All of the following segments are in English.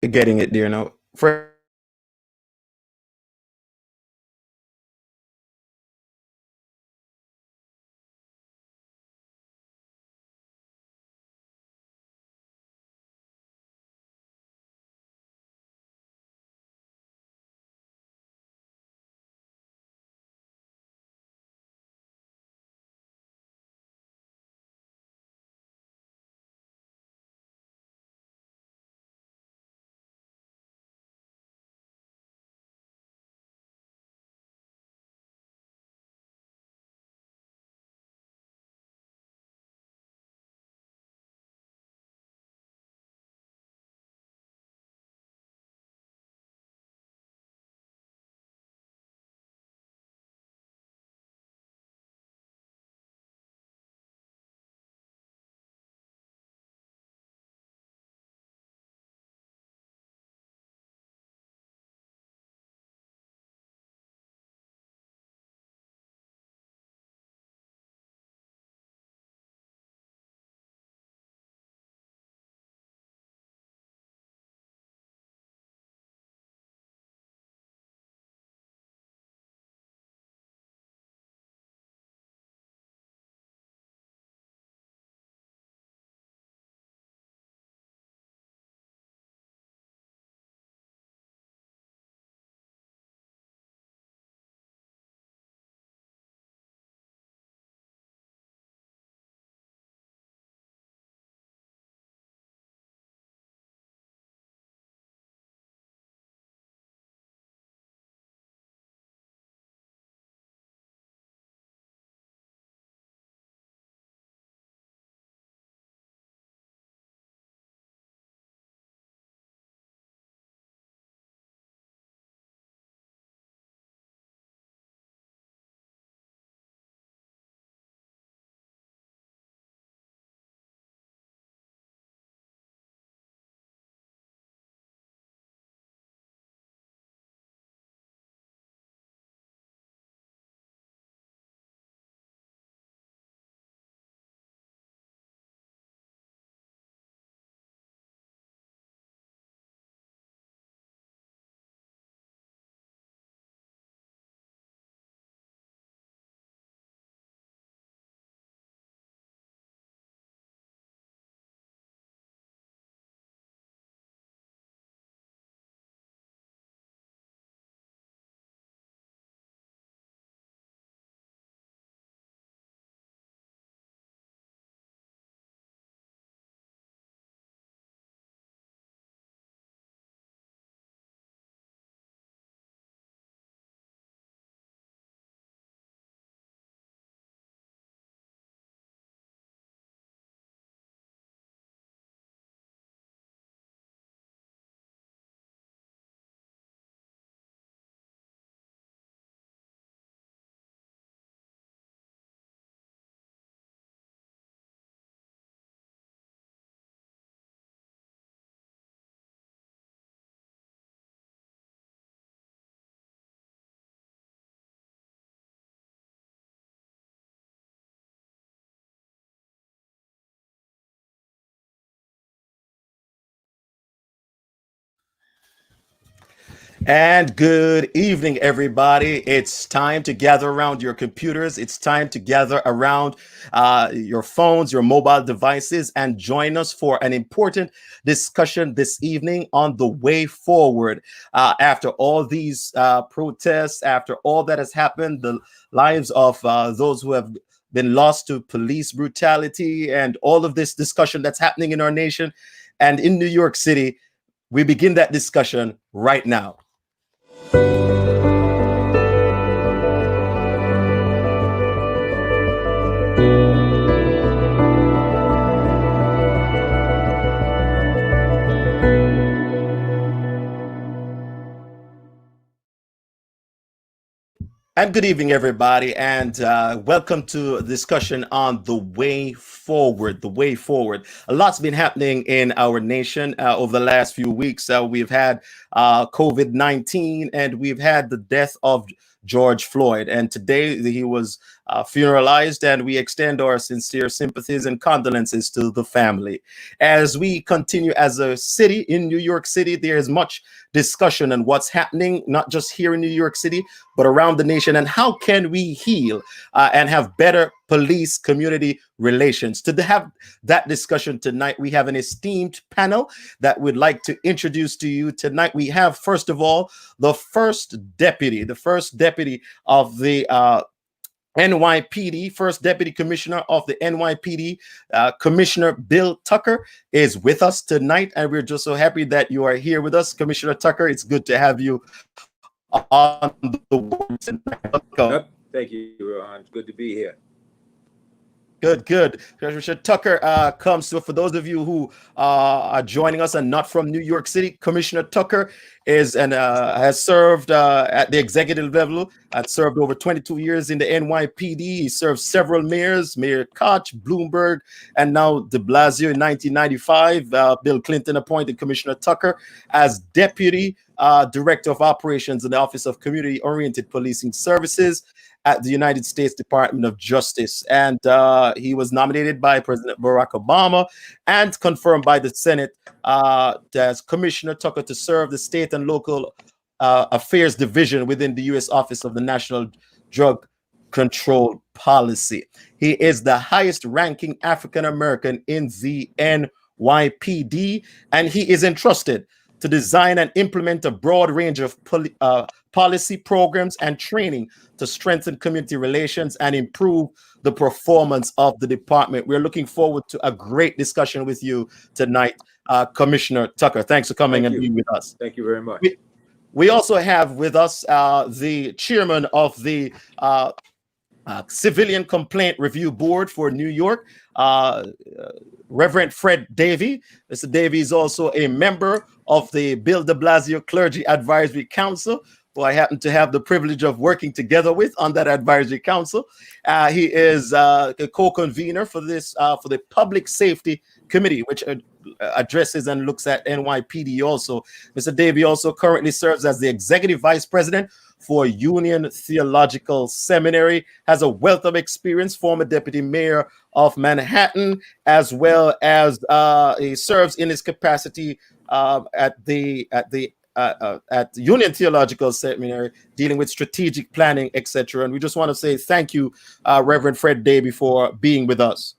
Getting it there now. And good evening, everybody. It's time to gather around your computers. It's time to gather around your phones, your mobile devices, and join us for an important discussion this evening on the way forward. After all these protests, after all that has happened, the lives of those who have been lost to police brutality, and all of this discussion that's happening in our nation and in New York City, we begin that discussion right now. And good evening, everybody, and welcome to a discussion on the way forward. The way forward. A lot's been happening in our nation over the last few weeks. We've had COVID-19, and we've had the death of George Floyd, and today he was funeralized, and we extend our sincere sympathies and condolences to the family. As we continue as a city in New York City, there is much discussion on what's happening, not just here in New York City, but around the nation, and how can we heal and have better police community relations. To have that discussion tonight, we have an esteemed panel that we'd like to introduce to you tonight. We have, first of all, the first deputy of the NYPD, first deputy commissioner of the NYPD, Commissioner Bill Tucker, is with us tonight, and we're just so happy that you are here with us, Commissioner Tucker. It's good to have you on the board tonight. Thank you, Ron. It's good to be here. Good. Commissioner Tucker comes to, for those of you who are joining us and not from New York City, Commissioner Tucker is and has served at the executive level, has served over 22 years in the NYPD. He served several mayors, Mayor Koch, Bloomberg, and now de Blasio in 1995. Bill Clinton appointed Commissioner Tucker as Deputy Director of Operations in the Office of Community-Oriented Policing Services at the United States Department of Justice. And he was nominated by President Barack Obama and confirmed by the Senate as Commissioner Tucker to serve the State and Local Affairs Division within the U.S. Office of the National Drug Control Policy. He is the highest ranking African American in the NYPD, and he is entrusted to design and implement a broad range of policy programs and training to strengthen community relations and improve the performance of the department. We're looking forward to a great discussion with you tonight, Commissioner Tucker. Thanks for coming and being with us. Thank you very much. We also have with us the chairman of the Civilian Complaint Review Board for New York, Reverend Fred Davie. Mr. Davie is also a member of the Bill de Blasio Clergy Advisory Council, who I happen to have the privilege of working together with on that advisory council. He is a co-convener for this for the Public Safety Committee, which addresses and looks at NYPD also. Mr. Davie also currently serves as the Executive Vice President for Union Theological Seminary, has a wealth of experience, former deputy mayor of Manhattan, as well as he serves in his capacity at the Union Theological Seminary, dealing with strategic planning, etc. And we just want to say thank you, Reverend Fred Davie, for being with us.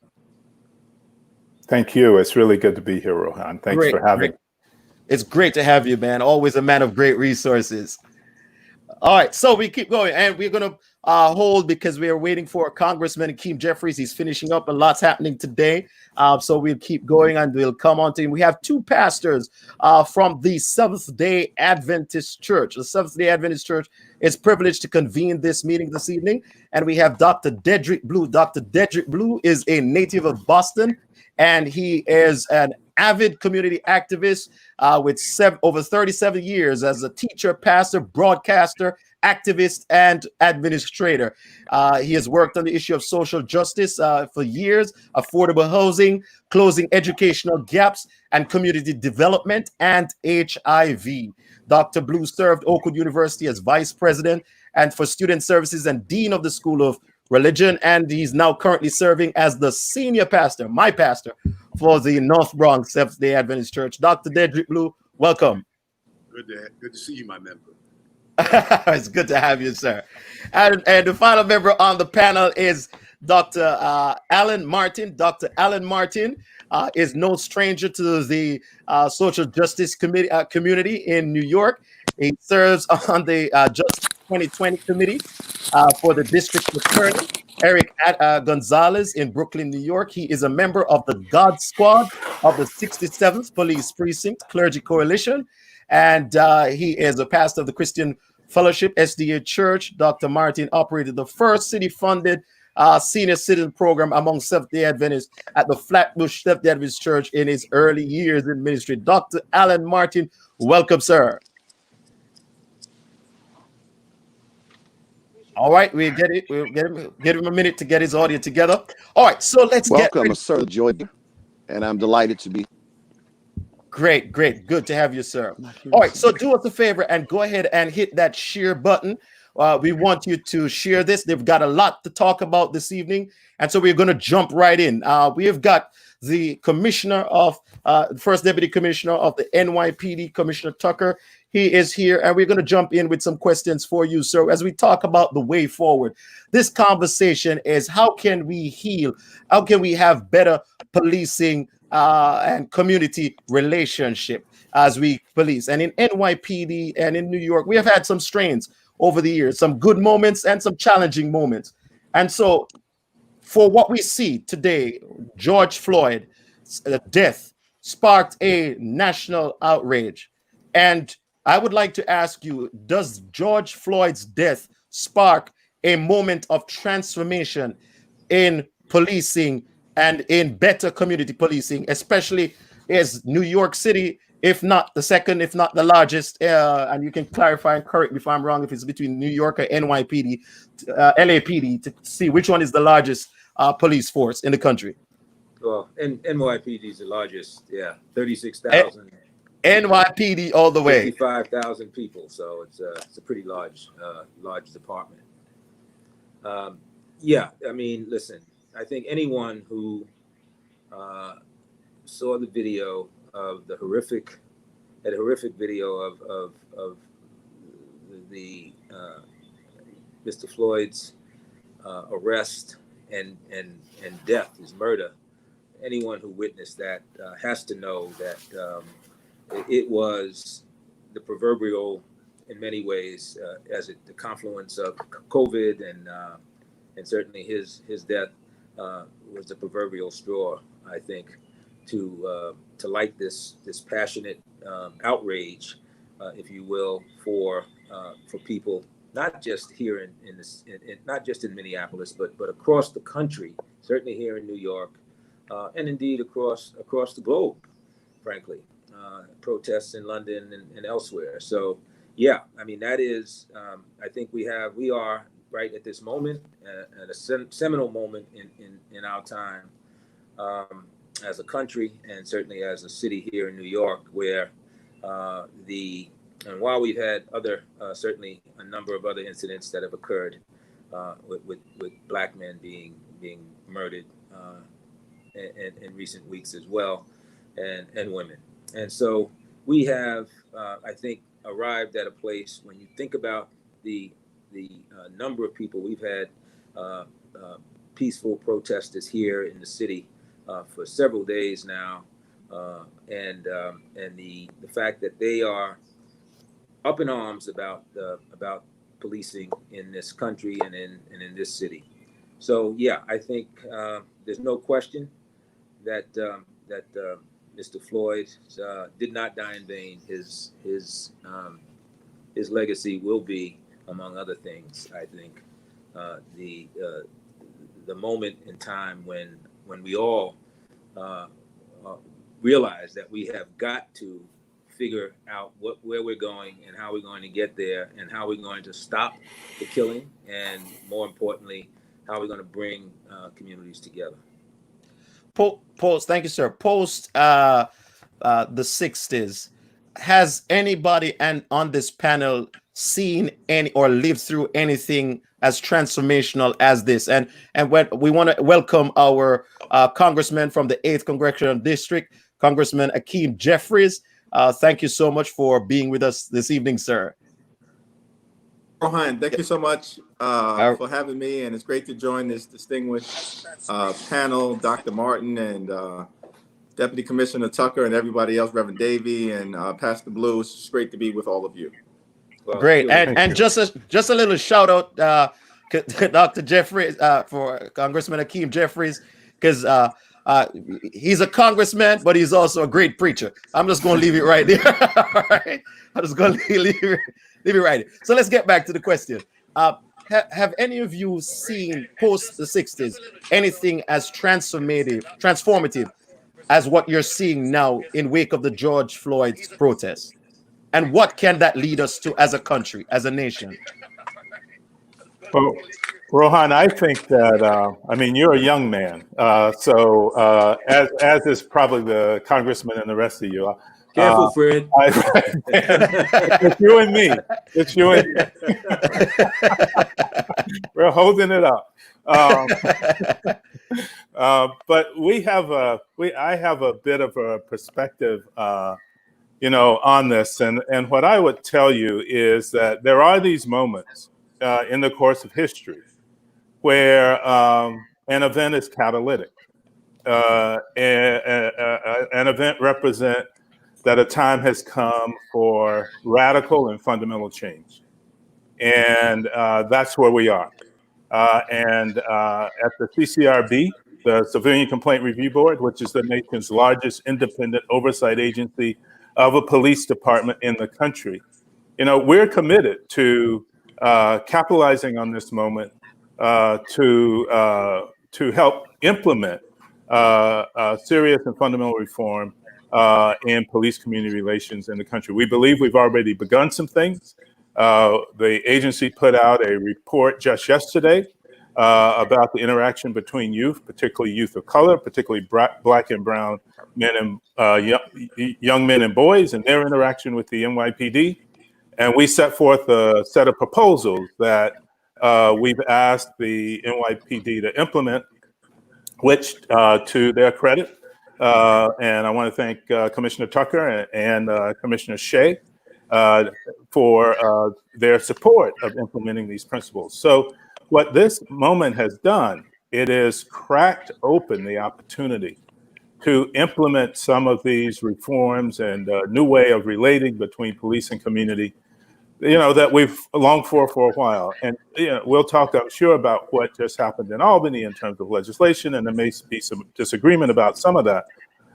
Thank you. It's really good to be here, Rohan. Thanks for having me. It's great to have you, man. Always a man of great resources. All right, so we keep going, and we're going to hold because we are waiting for Congressman Hakeem Jeffries. He's finishing up. A lot's happening today, so we'll keep going, and we'll come on to him. We have two pastors from the Seventh-day Adventist Church. The Seventh-day Adventist Church is privileged to convene this meeting this evening, and we have Dr. Dedrick Blue. Dr. Dedrick Blue is a native of Boston, and he is an avid community activist with over 37 years as a teacher, pastor, broadcaster, activist, and administrator. He has worked on the issue of social justice for years, affordable housing, closing educational gaps, and community development, and HIV. Dr. Blue served Oakwood University as vice president and for student services and dean of the School of Religion, and he's now currently serving as the senior pastor, my pastor, for the North Bronx Seventh-day Adventist Church. Dr. Dedrick Blue, welcome. Good to see you, my member. It's good to have you, sir. And the final member on the panel is Dr. Alan Martin. Dr. Alan Martin is no stranger to the social justice community in New York. He serves on the Justice 2020 committee for the district attorney, Eric Gonzalez, in Brooklyn, New York. He is a member of the God Squad of the 67th Police Precinct Clergy Coalition, and he is a pastor of the Christian Fellowship SDA Church. Dr. Martin operated the first city-funded senior citizen program among Seventh-day Adventists at the Flatbush Seventh-day Adventist Church in his early years in ministry. Dr. Alan Martin, welcome, sir. All right, we'll get it. We'll get him a minute to get his audio together. All right, so let's welcome, Sir Jordan, and I'm delighted to be. Great, good to have you, sir. All right, so do us a favor and go ahead and hit that share button. we want you to share this. They've got a lot to talk about this evening, and so we're going to jump right in. We have got the commissioner of first deputy commissioner of the NYPD, Commissioner Tucker. He is here, and we're going to jump in with some questions for you, sir, as we talk about the way forward. This conversation is, how can we heal? How can we have better policing and community relationship as we police? And in NYPD and in New York, we have had some strains over the years, some good moments and some challenging moments. And so for what we see today, George Floyd's death sparked a national outrage. And I would like to ask you, does George Floyd's death spark a moment of transformation in policing and in better community policing, especially as New York City, if not the second, if not the largest, and you can clarify and correct me if I'm wrong, if it's between New York or NYPD, LAPD, to see which one is the largest police force in the country? Well, NYPD is the largest, 36,000. NYPD all the way. 55,000 people, so it's a pretty large department. I mean, listen, I think anyone who saw the video of the horrific video of the Mr. Floyd's arrest and death, his murder, anyone who witnessed that has to know that it was the proverbial, in many ways, the confluence of COVID and certainly his death was the proverbial straw, I think, to light this passionate outrage, if you will, for people, not just here not just in Minneapolis, but across the country, certainly here in New York, and indeed across the globe, frankly. Protests in London and elsewhere. So, I mean, that is, I think we are right at this moment, at a seminal moment in our time as a country, and certainly as a city here in New York, where and while we've had certainly a number of other incidents that have occurred with Black men being murdered in recent weeks as well, and women. And so we have, I think, arrived at a place when you think about the number of people we've had, peaceful protesters here in the city for several days now, and the fact that they are up in arms about policing in this country and in this city. So I think there's no question that Mr. Floyd did not die in vain. His legacy will be, among other things, I think, the moment in time when we all realize that we have got to figure out where we're going and how we're going to get there, and how we're going to stop the killing, and more importantly, how we're going to bring communities together. Post, thank you, sir. Post the 60s, has anybody on this panel seen any or lived through anything as transformational as this? And when we want to welcome our congressman from the 8th Congressional District, Congressman Hakeem Jeffries. Thank you so much for being with us this evening, sir. Rohan, thank you so much for having me, and it's great to join this distinguished panel, Dr. Martin and Deputy Commissioner Tucker and everybody else, Reverend Davie and Pastor Blue. It's just great to be with all of you. Well, great, and just a little shout out to Dr. Jeffries for Congressman Hakeem Jeffries, because he's a congressman, but he's also a great preacher. I'm just going to leave it right there. All right, I'm just going to leave it right there. So let's get back to the question. Have any of you seen post the 60s anything as transformative as what you're seeing now in wake of the George Floyd's protests? And what can that lead us to as a country, as a nation? Well, Rohan, I think that, I mean, you're a young man. So as is probably the congressman and the rest of you, Careful, Fred. It's you and me. It's you and me. We're holding it up. But I have a bit of a perspective, on this. And what I would tell you is that there are these moments in the course of history where an event is catalytic. An event represents that a time has come for radical and fundamental change. And that's where we are. And at the CCRB, the Civilian Complaint Review Board, which is the nation's largest independent oversight agency of a police department in the country, we're committed to capitalizing on this moment to help implement serious and fundamental reform in police community relations in the country. We believe we've already begun some things. The agency put out a report just yesterday about the interaction between youth, particularly youth of color, particularly Black and brown men and young men and boys, and their interaction with the NYPD. And we set forth a set of proposals that we've asked the NYPD to implement, which, to their credit, and I want to thank Commissioner Tucker and Commissioner Shea for their support of implementing these principles. So what this moment has done, it has cracked open the opportunity to implement some of these reforms and a new way of relating between police and community, that we've longed for a while. And we'll talk, I'm sure, about what just happened in Albany in terms of legislation, and there may be some disagreement about some of that.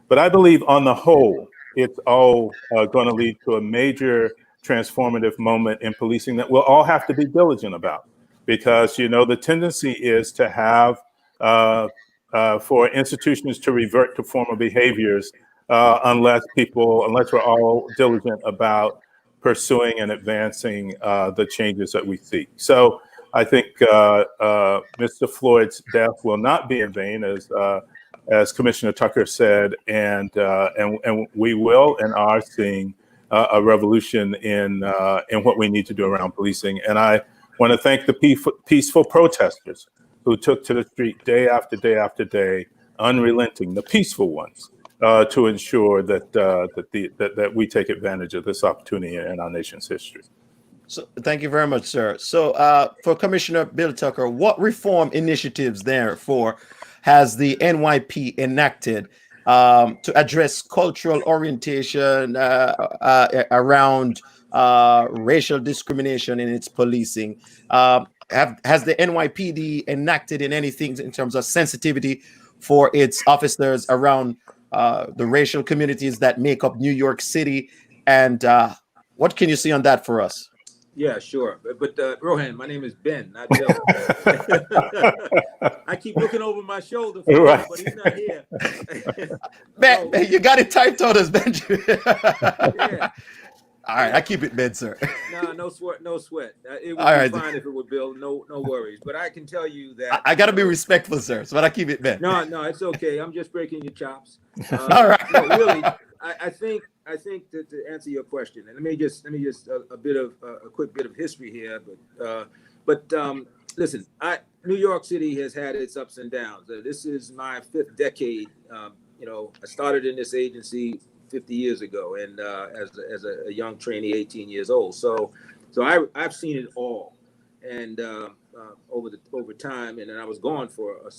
But I believe on the whole, it's all going to lead to a major transformative moment in policing that we'll all have to be diligent about. Because, the tendency is to have, for institutions to revert to former behaviors unless we're all diligent about pursuing and advancing the changes that we seek. So I think Mr. Floyd's death will not be in vain, as Commissioner Tucker said, and we will and are seeing a revolution in what we need to do around policing. And I want to thank the peaceful protesters who took to the street day after day after day, unrelenting, the peaceful ones, to ensure that we take advantage of this opportunity in our nation's history. So thank you very much, sir. So for Commissioner Bill Tucker, what reform initiatives therefore has the NYP enacted to address cultural orientation around racial discrimination in its policing? Has the NYPD enacted in anything in terms of sensitivity for its officers around the racial communities that make up New York City? And what can you see on that for us? Yeah, sure. But Rohan, my name is Ben, not Bill. I keep looking over my shoulder for him, but he's not here. Ben, you got it typed on us, Benjamin. Yeah. All right, I keep it Ben, sir. No sweat. It would be fine if it were Bill. No worries. But I can tell you that I got to be respectful, sir. So I keep it Ben. No, it's okay. I'm just breaking your chops. All right. No, really. I think that to answer your question, and let me just a quick bit of history here. But listen, New York City has had its ups and downs. This is my 5th decade. I started in this agency 50 years ago, and as a young trainee, 18 years old. So I've seen it all, and over time, and then I was gone for a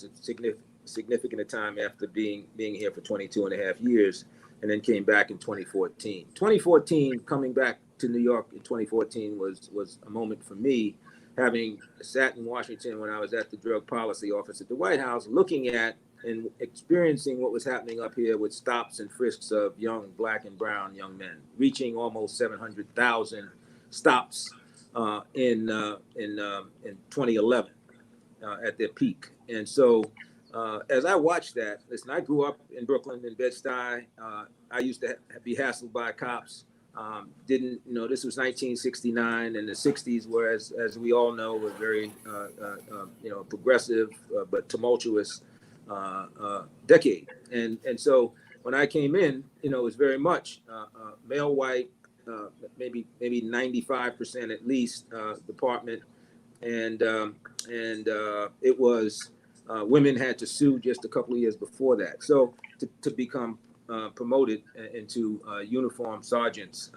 significant time after being here for 22 and a half years, and then came back in 2014. 2014, coming back to New York in 2014 was a moment for me, having sat in Washington when I was at the Drug Policy Office at the White House, looking at and experiencing what was happening up here with stops and frisks of young Black and brown young men, reaching almost 700,000 stops in 2011 at their peak. And so as I watched that, listen, I grew up in Brooklyn, in Bed-Stuy. I used to be hassled by cops. This was 1969, and the 60s were, as we all know, were very, progressive but tumultuous decade. And so when I came in, it was very much male white, maybe 95% at least department, and it was women had to sue just a couple of years before that. So to become promoted into uniform sergeants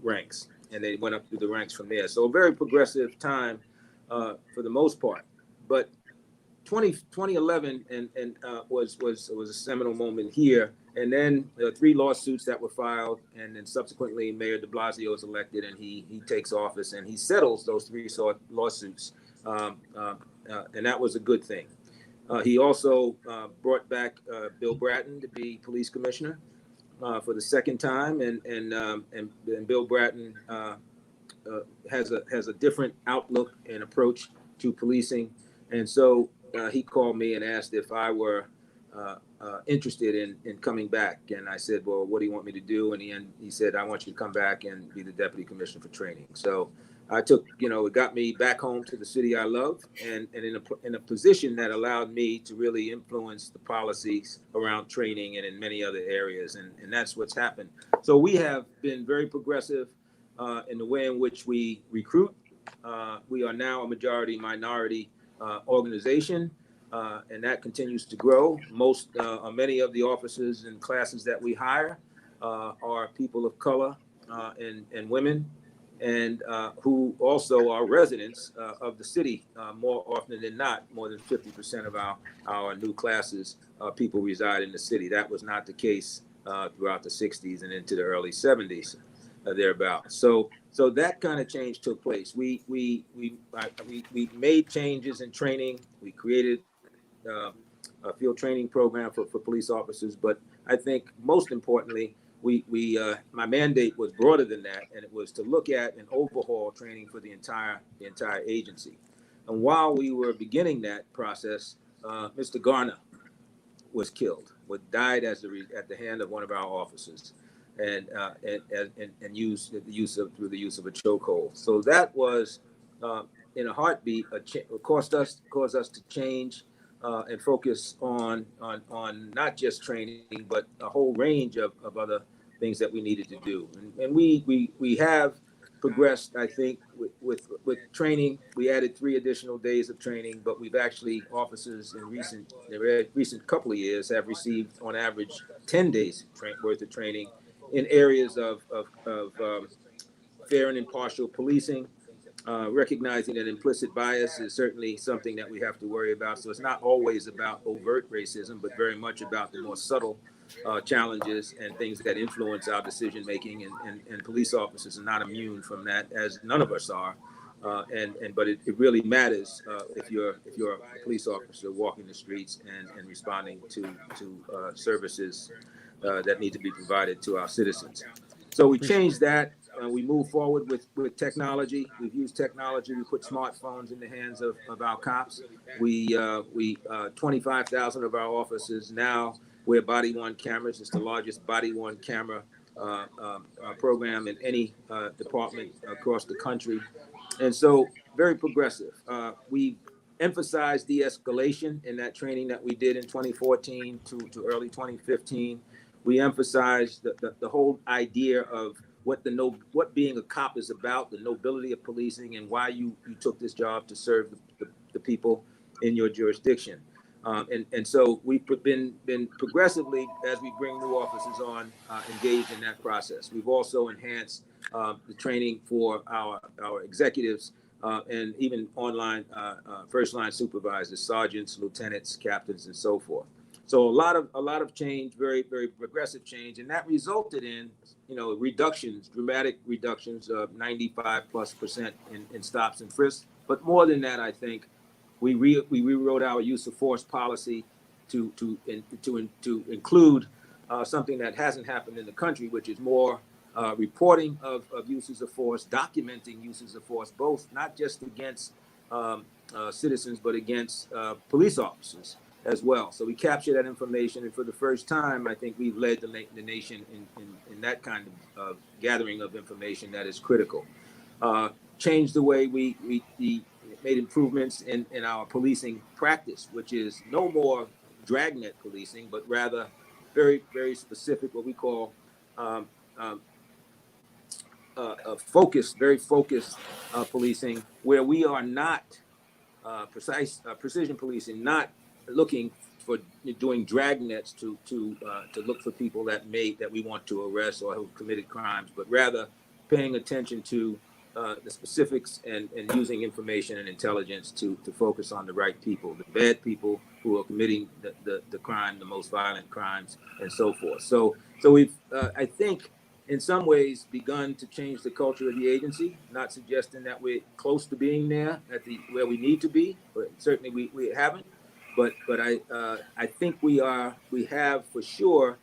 ranks, and they went up through the ranks from there. So a very progressive time for the most part. But 2011 was a seminal moment here. And then there were 3 lawsuits that were filed, and then subsequently Mayor de Blasio is elected, and he takes office, and he settles those 3 lawsuits, and that was a good thing. He also brought back Bill Bratton to be police commissioner for the second time, and Bill Bratton has a different outlook and approach to policing, and so he called me and asked if I were interested in coming back, and I said, well, what do you want me to do? And he said, I want you to come back and be the deputy commissioner for training. So I took, it got me back home to the city I love, and in a position that allowed me to really influence the policies around training and in many other areas, and that's what's happened. So we have been very progressive in the way in which we recruit. We are now a majority minority organization, and that continues to grow. Many of the officers and classes that we hire are people of color and women, and who also are residents of the city. More often than not, more than 50% of our new classes, people reside in the city. That was not the case throughout the 60s and into the early 70s, thereabouts. So that kind of change took place. We made changes in training. We created a field training program for police officers, but I think most importantly, my mandate was broader than that, and it was to look at and overhaul training for the entire agency. And while we were beginning that process, Mr. Garner was killed, died at the hand of one of our officers, and through the use of a chokehold. So that was in a heartbeat caused us to change and focus on not just training, but a whole range of other things that we needed to do. And we have progressed, I think, with training. We added 3 additional days of training, but we've actually, officers in recent couple of years have received on average 10 days worth of training in areas of fair and impartial policing, recognizing that implicit bias is certainly something that we have to worry about. So it's not always about overt racism, but very much about the more subtle challenges and things that influence our decision making. And police officers are not immune from that, as none of us are. But it really matters if you're a police officer walking the streets and responding to services that need to be provided to our citizens. So we changed that. We move forward with technology. We've used technology. We put smartphones in the hands of our cops. We 25,000 of our officers now wear body-worn cameras. It's the largest body-worn camera program in any department across the country. And so very progressive. We emphasized de-escalation in that training that we did in 2014 to early 2015. We emphasized the whole idea of what being a cop is about, the nobility of policing, and why you took this job to serve the people in your jurisdiction. And so we've been progressively, as we bring new officers on, engaged in that process. We've also enhanced the training for our executives and even online first line supervisors, sergeants, lieutenants, captains, and so forth. So a lot of change, very, very progressive change, and that resulted in dramatic reductions of 95+% in stops and frisks. But more than that, I think we rewrote our use of force policy to include something that hasn't happened in the country, which is more reporting of uses of force, documenting uses of force, both not just against citizens but against police officers as well. So we capture that information, and for the first time, I think we've led the nation in that kind of gathering of information that is critical. Changed the way we made improvements in our policing practice, which is no more dragnet policing, but rather very, very specific, what we call very focused policing, where we are not precision policing, not looking for doing dragnets to look for people that we want to arrest or who committed crimes, but rather paying attention to the specifics and using information and intelligence to focus on the right people, the bad people who are committing the crime, the most violent crimes, and so forth. So we've, I think, in some ways, begun to change the culture of the agency. Not suggesting that we're close to being there where we need to be, but certainly we haven't. But I think we have for sure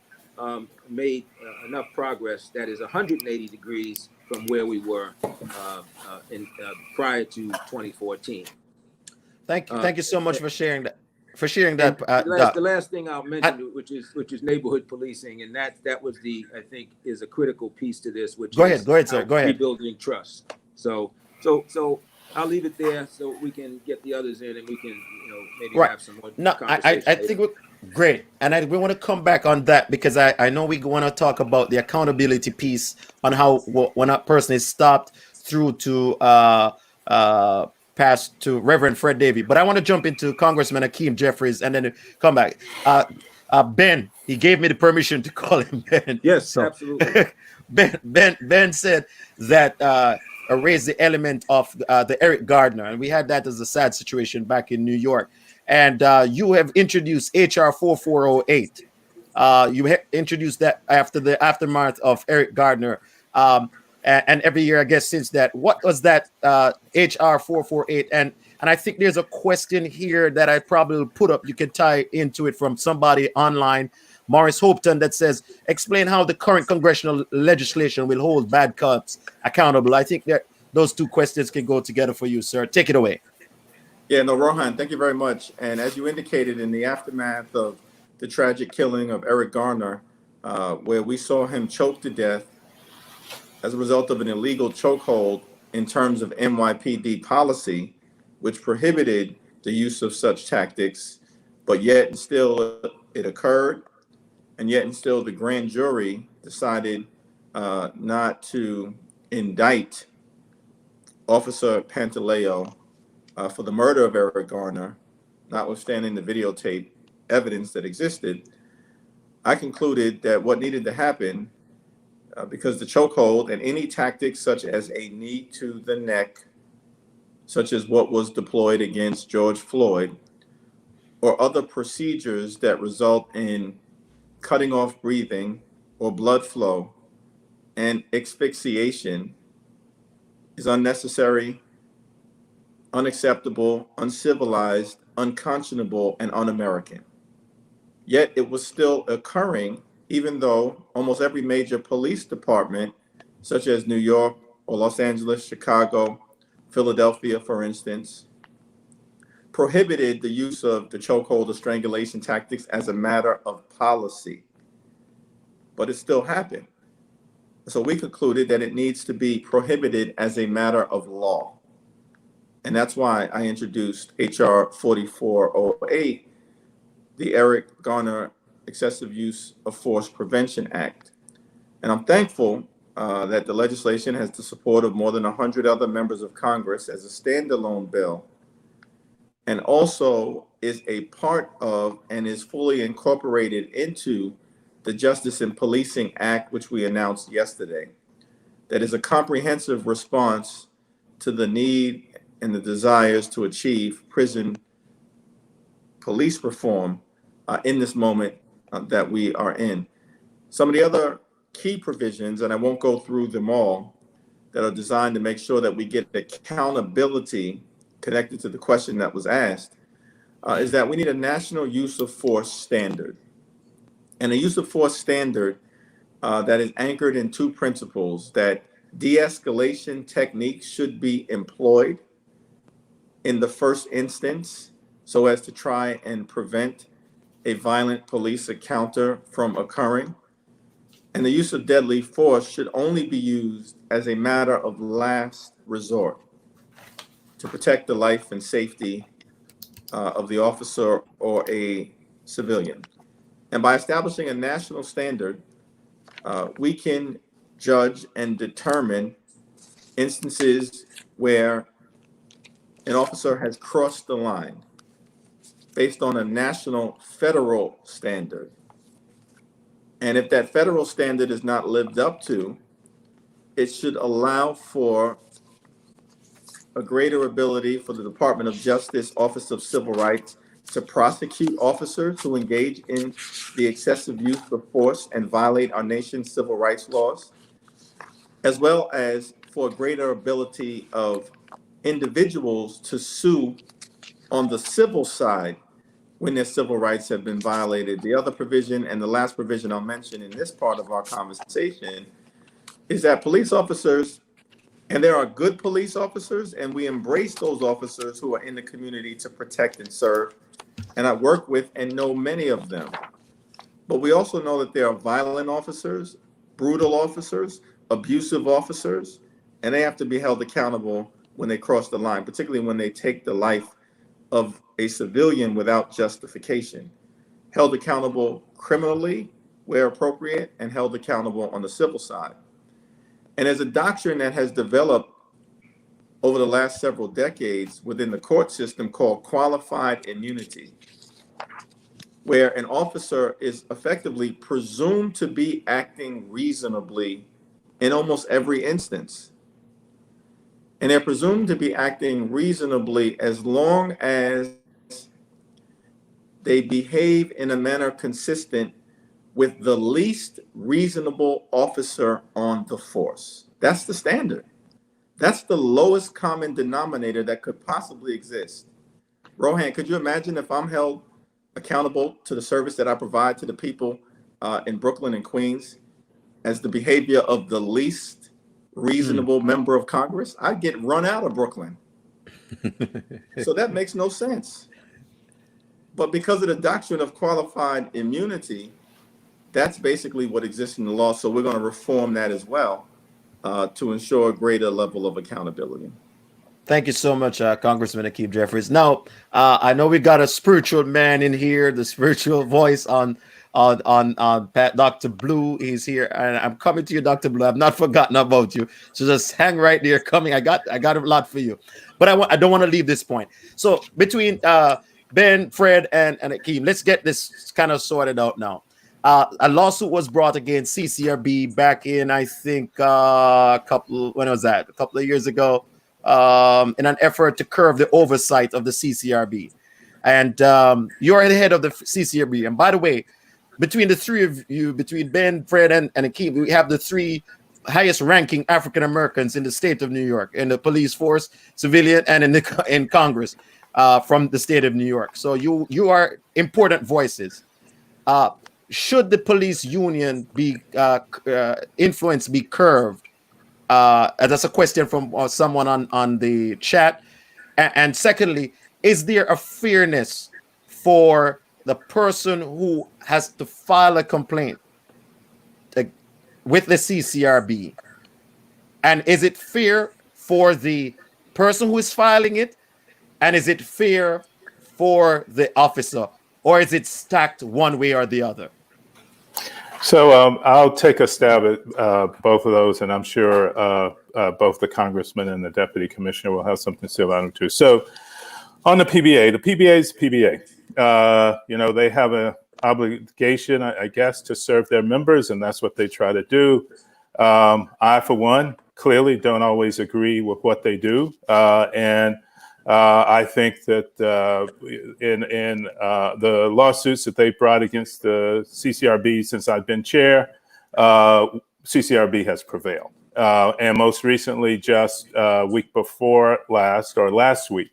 made enough progress that is 180 degrees from where we were prior to 2014. Thank you so much for sharing that. The last thing I'll mention, which is neighborhood policing, and that was I think is a critical piece to this, which go ahead, sir. Go ahead. Rebuilding trust. So I'll leave it there so we can get the others in and we can maybe have some more conversation. I think great, and we want to come back on that because I know we want to talk about the accountability piece on how when a person is stopped through to pass to Reverend Fred Davie. But I want to jump into Congressman Hakeem Jeffries and then come back. Ben, he gave me the permission to call him Ben. Yes, so, absolutely. Ben said that raised the element of the Eric Gardner, and we had that as a sad situation back in New York. And you have introduced HR 4408. You introduced that after the aftermath of Eric Gardner. And every year, I guess, since that. What was that HR 448? And I think there's a question here that I probably will put up. You can tie into it from somebody online, Morris Hopton, that says, explain how the current congressional legislation will hold bad cops accountable. I think that those two questions can go together for you, sir. Take it away. Yeah, no, Rohan, thank you very much. And as you indicated, in the aftermath of the tragic killing of Eric Garner, where we saw him choked to death as a result of an illegal chokehold in terms of NYPD policy, which prohibited the use of such tactics, but yet and still it occurred, and yet and still the grand jury decided not to indict Officer Pantaleo for the murder of Eric Garner, notwithstanding the videotape evidence that existed. I concluded that what needed to happen, because the chokehold and any tactics such as a knee to the neck, such as what was deployed against George Floyd, or other procedures that result in cutting off breathing or blood flow and asphyxiation, is unnecessary, unacceptable, uncivilized, unconscionable, and un-American. Yet it was still occurring, even though almost every major police department, such as New York or Los Angeles, Chicago, Philadelphia, for instance, prohibited the use of the chokehold or strangulation tactics as a matter of policy. But it still happened. So we concluded that it needs to be prohibited as a matter of law. And that's why I introduced HR 4408, the Eric Garner Excessive Use of Force Prevention Act. And I'm thankful that the legislation has the support of more than 100 other members of Congress as a standalone bill, and also is a part of and is fully incorporated into the Justice and Policing Act, which we announced yesterday. That is a comprehensive response to the need and the desires to achieve prison police reform in this moment that we are in. Some of the other key provisions, and I won't go through them all, that are designed to make sure that we get accountability connected to the question that was asked, is that we need a national use of force standard. And a use of force standard that is anchored in two principles: that de-escalation techniques should be employed in the first instance so as to try and prevent a violent police encounter from occurring. And the use of deadly force should only be used as a matter of last resort to protect the life and safety of the officer or a civilian. And by establishing a national standard, we can judge and determine instances where an officer has crossed the line based on a national federal standard. And if that federal standard is not lived up to, it should allow for a greater ability for the Department of Justice, Office of Civil Rights, to prosecute officers who engage in the excessive use of force and violate our nation's civil rights laws, as well as for greater ability of individuals to sue on the civil side when their civil rights have been violated. The other provision, and the last provision I'll mention in this part of our conversation, is that police officers, and there are good police officers, and we embrace those officers who are in the community to protect and serve. And I work with and know many of them. But we also know that there are violent officers, brutal officers, abusive officers, and they have to be held accountable when they cross the line, particularly when they take the life of a civilian without justification. Held accountable criminally where appropriate, and held accountable on the civil side. And there's a doctrine that has developed over the last several decades within the court system called qualified immunity, where an officer is effectively presumed to be acting reasonably in almost every instance. And they're presumed to be acting reasonably as long as they behave in a manner consistent with the least reasonable officer on the force. That's the standard. That's the lowest common denominator that could possibly exist. Rohan, could you imagine if I'm held accountable to the service that I provide to the people in Brooklyn and Queens as the behavior of the least reasonable member of Congress? I'd get run out of Brooklyn. So that makes no sense. But because of the doctrine of qualified immunity, that's basically what exists in the law. So we're going to reform that as well to ensure a greater level of accountability. Thank you so much, Congressman Hakeem Jeffries. Now, I know we got a spiritual man in here, the spiritual voice on Dr. Blue. He's here, and I'm coming to you, Dr. Blue. I've not forgotten about you, so just hang right there. Coming, I got a lot for you, but I don't want to leave this point. So between Ben, Fred, and Hakeem, let's get this kind of sorted out now. A lawsuit was brought against CCRB back in, I think, a couple of years ago, in an effort to curb the oversight of the CCRB. And you're the head of the CCRB. And by the way, between the three of you, between Ben, Fred, and Hakeem, we have the three highest ranking African Americans in the state of New York, in the police force, civilian, and in Congress from the state of New York. So you are important voices. Should the police union be influence be curved? That's a question from someone on the chat. And secondly, is there a fairness for the person who has to file a complaint with the CCRB? And is it fair for the person who is filing it? And is it fair for the officer? Or is it stacked one way or the other? So I'll take a stab at both of those, and I'm sure both the congressman and the deputy commissioner will have something to say about them too. So on the PBA is PBA. They have an obligation, I guess, to serve their members, and that's what they try to do. I, for one, clearly don't always agree with what they do, and I think that in the lawsuits that they brought against the CCRB since I've been chair, CCRB has prevailed. And most recently, just week before last week,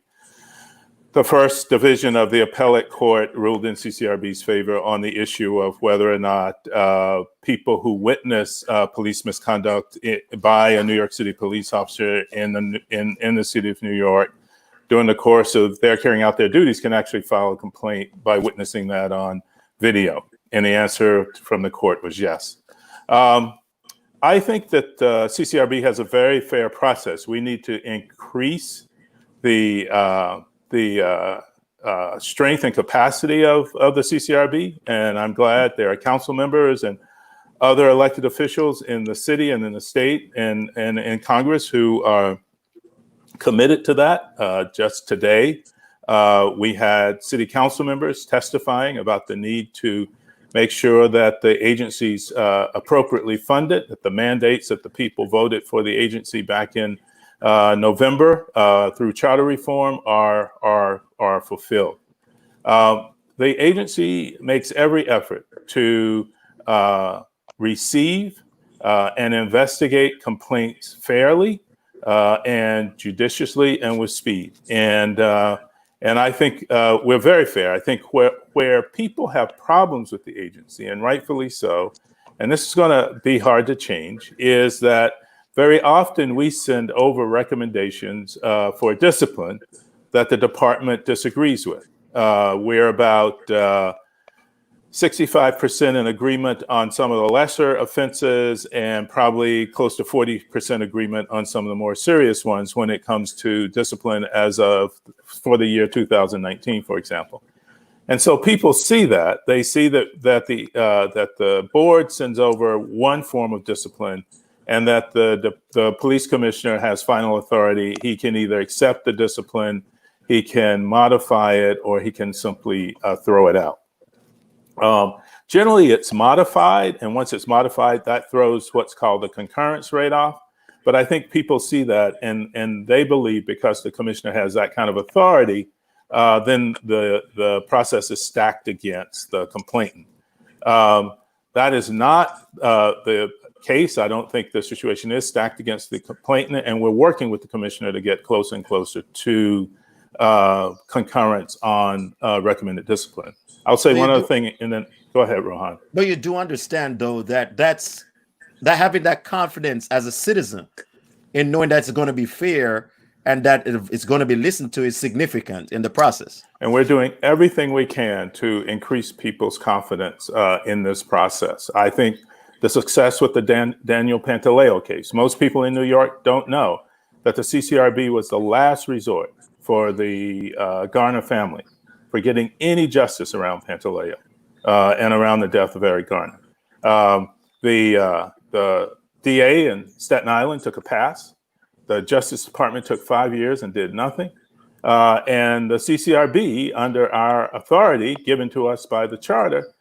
the first division of the appellate court ruled in CCRB's favor on the issue of whether or not people who witness police misconduct by a New York City police officer in the city of New York during the course of their carrying out their duties can actually file a complaint by witnessing that on video. And the answer from the court was yes. I think that CCRB has a very fair process. We need to increase the strength and capacity of the CCRB, and I'm glad there are council members and other elected officials in the city and in the state and in Congress who are committed to that. Just today, we had city council members testifying about the need to make sure that the agency's appropriately funded, that the mandates that the people voted for the agency back in November through charter reform are fulfilled. The agency makes every effort to receive and investigate complaints fairly and judiciously and with speed. And I think we're very fair. I think where people have problems with the agency, and rightfully so, and this is going to be hard to change, is that very often we send over recommendations for discipline that the department disagrees with. We're about 65% in agreement on some of the lesser offenses and probably close to 40% agreement on some of the more serious ones when it comes to discipline for the year 2019, for example. And so people see that. They see that the board sends over one form of discipline and that the police commissioner has final authority. He can either accept the discipline, he can modify it, or he can simply throw it out. Generally, it's modified, and once it's modified, that throws what's called the concurrence rate off. But I think people see that, and they believe because the commissioner has that kind of authority, then the process is stacked against the complainant. That is not the case. I don't think the situation is stacked against the complainant, and we're working with the commissioner to get closer and closer to concurrence on recommended discipline. I'll say one other thing, and then go ahead, Rohan. But you do understand, though, that having that confidence as a citizen in knowing that it's going to be fair and that it's going to be listened to is significant in the process. And we're doing everything we can to increase people's confidence in this process. I think the success with the Daniel Pantaleo case, most people in New York don't know that the CCRB was the last resort for the Garner family for getting any justice around Pantaleo and around the death of Eric Garner. The DA in Staten Island took a pass. The Justice Department took 5 years and did nothing. And the CCRB, under our authority given to us by the charter,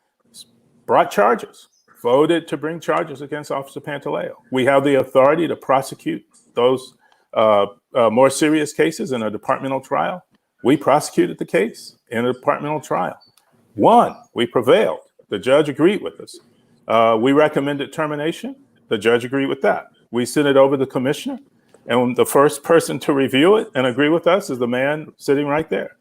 brought charges, voted to bring charges against Officer Pantaleo. We have the authority to prosecute those more serious cases in a departmental trial. We prosecuted the case in a departmental trial. Won. We prevailed. The judge agreed with us. We recommended termination. The judge agreed with that. We sent it over to the commissioner, and the first person to review it and agree with us is the man sitting right there,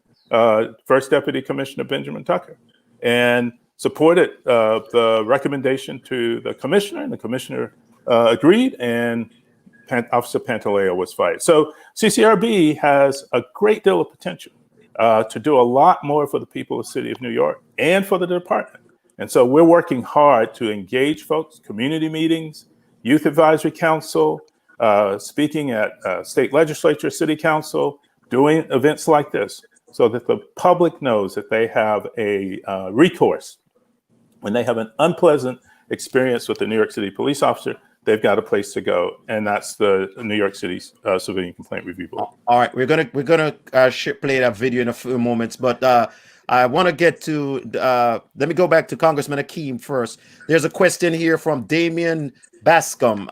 First Deputy Commissioner Benjamin Tucker, and supported the recommendation to the commissioner, and the commissioner agreed, and Officer Pantaleo was fired. So CCRB has a great deal of potential to do a lot more for the people of the city of New York and for the department. And so we're working hard to engage folks, community meetings, youth advisory council, speaking at state legislature, city council, doing events like this so that the public knows that they have a recourse. When they have an unpleasant experience with the New York City police officer, they've got a place to go, and that's the New York City Civilian Complaint Review Board. All right, we're gonna play that video in a few moments, but I want to get to let me go back to Congressman Hakeem first. There's a question here from Damian Bascom.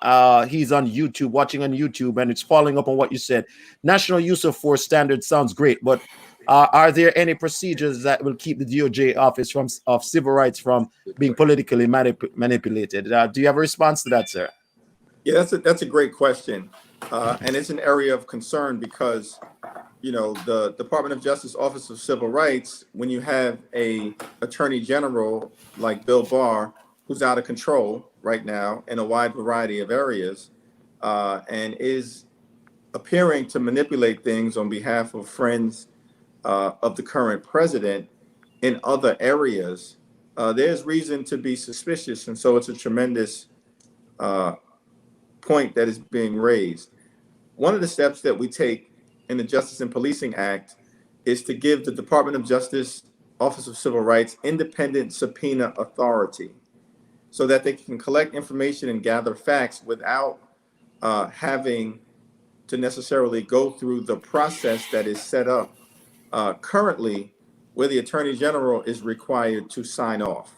He's on YouTube, watching on YouTube, and it's following up on what you said. National use of force standard sounds great, but are there any procedures that will keep the DOJ office of civil rights from being politically manipulated? Do you have a response to that, sir? Yeah, that's a great question, and it's an area of concern because, you know, the Department of Justice Office of Civil Rights, when you have a Attorney General like Bill Barr, who's out of control right now in a wide variety of areas, and is appearing to manipulate things on behalf of friends of the current president in other areas, there's reason to be suspicious. And so it's a tremendous point that is being raised. One of the steps that we take in the Justice and Policing Act is to give the Department of Justice Office of Civil Rights independent subpoena authority so that they can collect information and gather facts without having to necessarily go through the process that is set up currently, where the Attorney General is required to sign off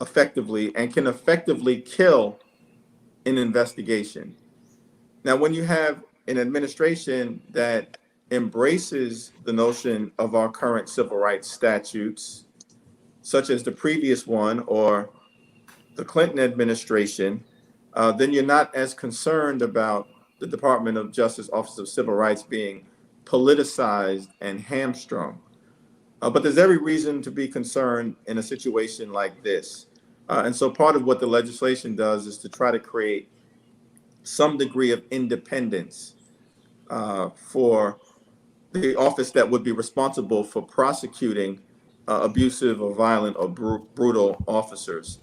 effectively and can effectively kill an investigation. Now, when you have an administration that embraces the notion of our current civil rights statutes, such as the previous one or the Clinton administration, then you're not as concerned about the Department of Justice Office of Civil Rights being politicized and hamstrung. But there's every reason to be concerned in a situation like this. And so part of what the legislation does is to try to create some degree of independence for the office that would be responsible for prosecuting abusive or violent or brutal officers.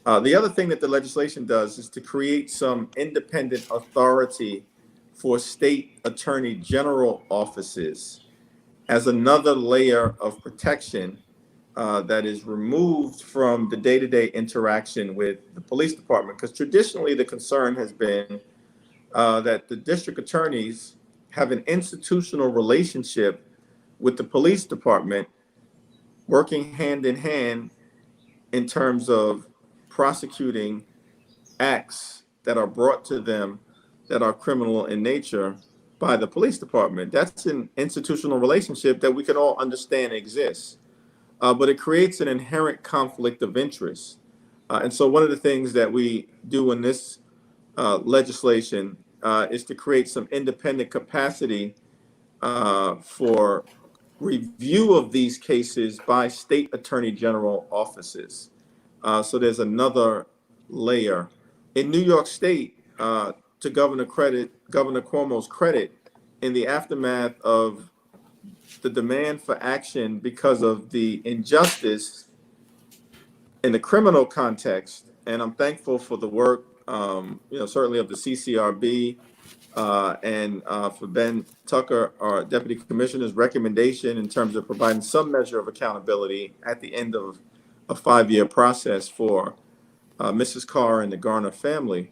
The other thing that the legislation does is to create some independent authority for state attorney general offices as another layer of protection that is removed from the day-to-day interaction with the police department. Because traditionally the concern has been that the district attorneys have an institutional relationship with the police department, working hand in hand in terms of prosecuting acts that are brought to them that are criminal in nature by the police department. That's an institutional relationship that we can all understand exists, but it creates an inherent conflict of interest. And so one of the things that we do in this legislation is to create some independent capacity for review of these cases by state attorney general offices. So there's another layer. In New York State, to Governor Cuomo's credit, in the aftermath of the demand for action because of the injustice in the criminal context, and I'm thankful for the work, certainly of the CCRB and for Ben Tucker, our Deputy Commissioner's recommendation in terms of providing some measure of accountability at the end of a 5-year process for Mrs. Carr and the Garner family.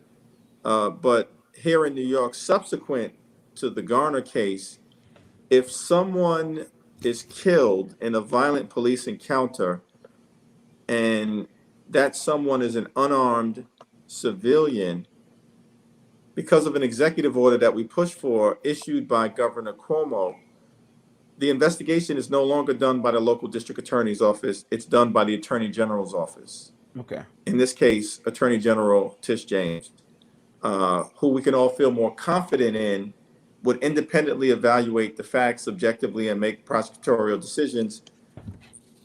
But here in New York, subsequent to the Garner case, if someone is killed in a violent police encounter and that someone is an unarmed civilian, because of an executive order that we pushed for issued by Governor Cuomo, the investigation is no longer done by the local district attorney's office. It's done by the attorney general's office. Okay. In this case, Attorney General Tish James, who we can all feel more confident in, would independently evaluate the facts objectively and make prosecutorial decisions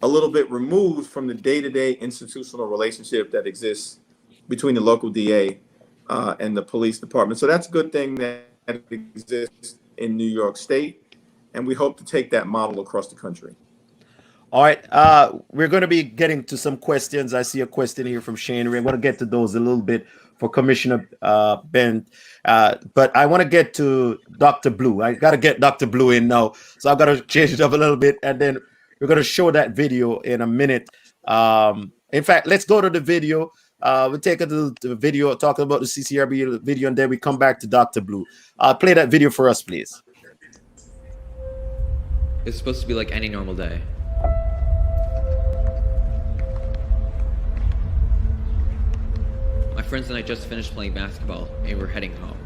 a little bit removed from the day-to-day institutional relationship that exists between the local DA and the police department. So that's a good thing that exists in New York State, and we hope to take that model across the country. All right, we're going to be getting to some questions. I see a question here from Shane Ray. I'm going to get to those a little bit for Commissioner Ben, but I want to get to Dr. Blue. I got to get Dr. Blue in now, so I've got to change it up a little bit, and then we're going to show that video in a minute. In fact, let's go to the video. We'll take it to the video talking about the CCRB video, and then we come back to Dr. Blue. Play that video for us, please. It's supposed to be like any normal day. My friends and I just finished playing basketball, and we're heading home.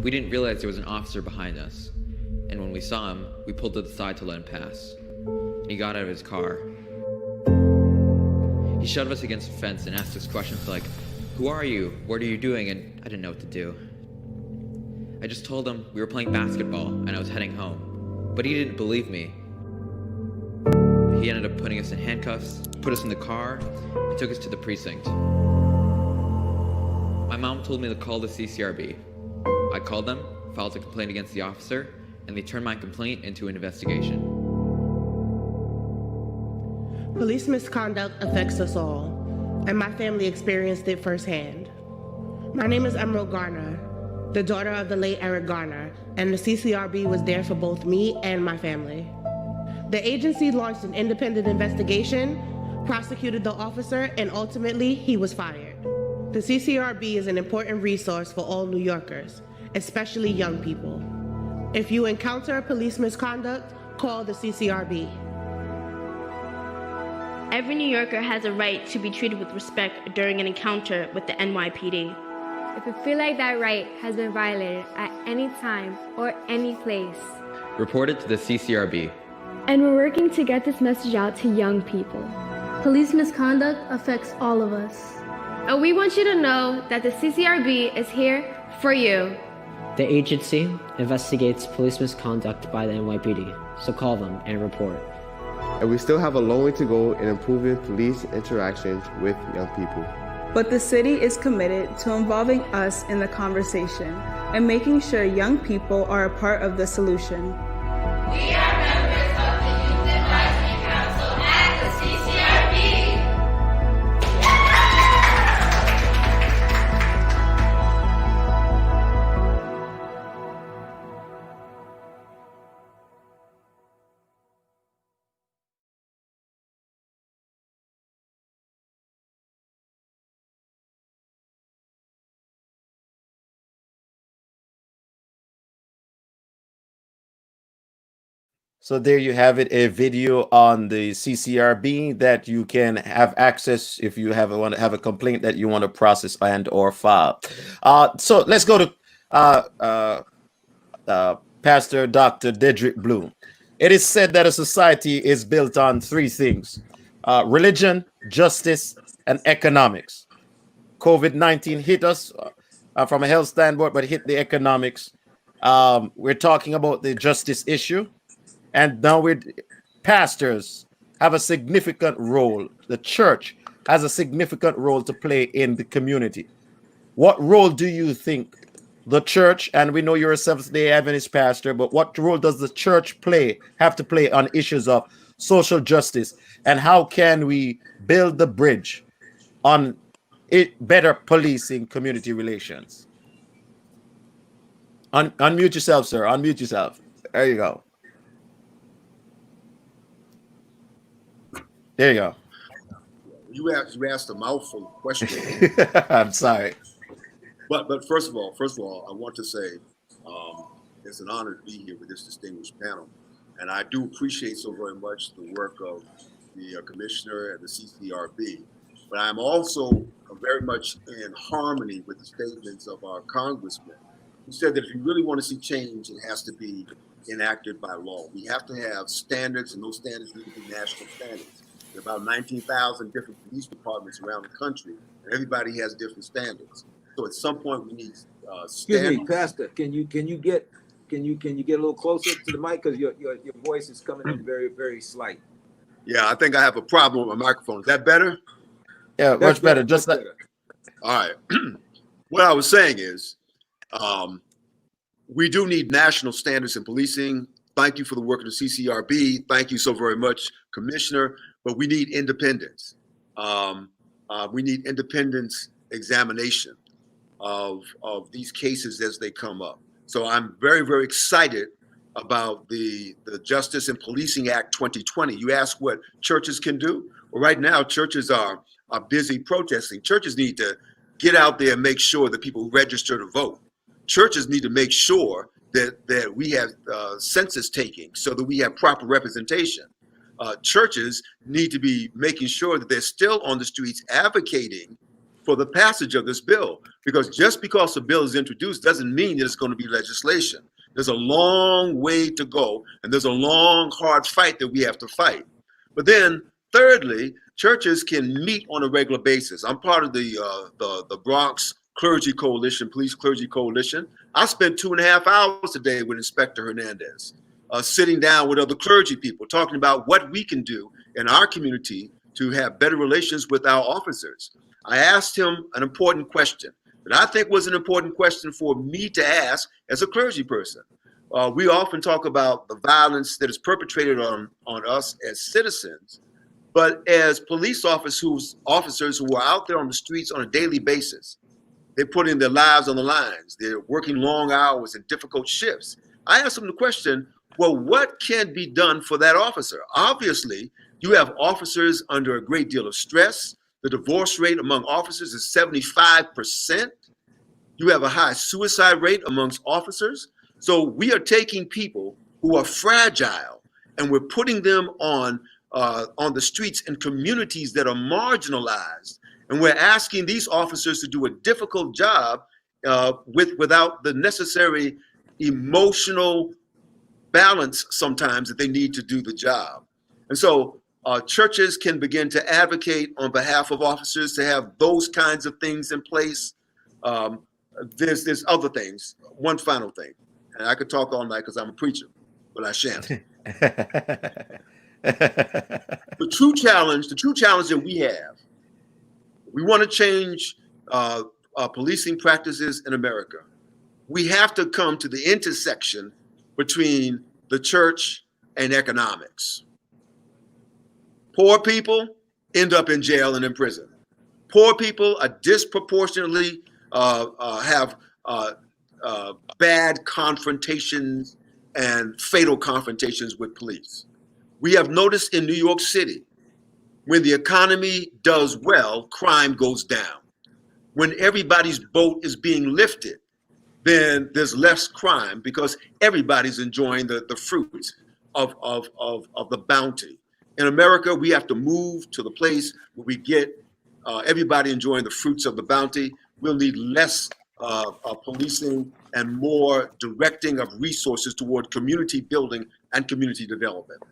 We didn't realize there was an officer behind us, and when we saw him, we pulled to the side to let him pass. He got out of his car. He shoved us against a fence and asked us questions like, "Who are you? What are you doing?" And I didn't know what to do. I just told him we were playing basketball and I was heading home, but he didn't believe me. He ended up putting us in handcuffs, put us in the car, and took us to the precinct. My mom told me to call the CCRB. I called them, filed a complaint against the officer, and they turned my complaint into an investigation. Police misconduct affects us all, and my family experienced it firsthand. My name is Emerald Garner. the daughter of the late Eric Garner, and the CCRB was there for both me and my family. The agency launched an independent investigation, prosecuted the officer, and ultimately he was fired. The CCRB is an important resource for all New Yorkers, especially young people. If you encounter police misconduct, call the CCRB. Every New Yorker has a right to be treated with respect during an encounter with the NYPD. If you feel like that right has been violated at any time or any place, report it to the CCRB. And we're working to get this message out to young people. Police misconduct affects all of us. And we want you to know that the CCRB is here for you. The agency investigates police misconduct by the NYPD, so call them and report. And we still have a long way to go in improving police interactions with young people. But the city is committed to involving us in the conversation and making sure young people are a part of the solution. We are members of the Youth Advisory Council at the CCRB. So there you have it, a video on the CCRB that you can have access if you want to have a complaint that you want to process and or file. So let's go to Pastor Dr. Dedrick Bloom. It is said that a society is built on three things: religion, justice, and economics. COVID-19 hit us from a health standpoint, but hit the economics. We're talking about the justice issue. And now pastors have a significant role. The church has a significant role to play in the community. What role do you think the church, and we know you're a Seventh-day Adventist pastor, but what role does the church have to play on issues of social justice? And how can we build the bridge on better policing community relations? Unmute yourself, sir. Unmute yourself. There you go. There you go. You asked a mouthful of questions. I'm sorry. But first of all, I want to say it's an honor to be here with this distinguished panel. And I do appreciate so very much the work of the commissioner and the CCRB. But I'm also very much in harmony with the statements of our congressman, who said that if you really want to see change, it has to be enacted by law. We have to have standards, and those standards need to be national standards. There are about 19,000 different police departments around the country, and everybody has different standards. So at some point, we need standards. Excuse me, Pastor. Can you get a little closer to the mic, because your voice is coming in very, very slight. Yeah, I think I have a problem with my microphone. Is that better? Yeah, much better. Just like. All right. What I was saying is, we do need national standards in policing. Thank you for the work of the CCRB. Thank you so very much, Commissioner. But we need independence. We need independence examination of these cases as they come up. So I'm very, very excited about the Justice and Policing Act 2020. You ask what churches can do? Well, right now, churches are busy protesting. Churches need to get out there and make sure that people register to vote. Churches need to make sure that we have census taking so that we have proper representation. Churches need to be making sure that they're still on the streets advocating for the passage of this bill, because just because a bill is introduced doesn't mean that it's going to be legislation. There's a long way to go, and there's a long, hard fight that we have to fight. But then, thirdly, churches can meet on a regular basis. I'm part of the Bronx Clergy Coalition, Police Clergy Coalition. I spent 2.5 hours today with Inspector Hernandez, sitting down with other clergy people, talking about what we can do in our community to have better relations with our officers. I asked him an important question that I think was an important question for me to ask as a clergy person. We often talk about the violence that is perpetrated on us as citizens, but as police officers who are out there on the streets on a daily basis, They're putting their lives on the lines. They're working long hours and difficult shifts. I asked them the question, well, what can be done for that officer? Obviously, you have officers under a great deal of stress. The divorce rate among officers is 75%. You have a high suicide rate amongst officers. So we are taking people who are fragile and we're putting them on the streets in communities that are marginalized. And we're asking these officers to do a difficult job without the necessary emotional balance sometimes that they need to do the job. And so churches can begin to advocate on behalf of officers to have those kinds of things in place. There's other things. One final thing, and I could talk all night because I'm a preacher, but I shan't. The true challenge that we have, we want to change policing practices in America. We have to come to the intersection between the church and economics. Poor people end up in jail and in prison. Poor people are disproportionately have bad confrontations and fatal confrontations with police. We have noticed in New York City, when the economy does well, crime goes down. When everybody's boat is being lifted, then there's less crime because everybody's enjoying the fruits of the bounty. In America, we have to move to the place where we get everybody enjoying the fruits of the bounty. We'll need less policing and more directing of resources toward community building and community development.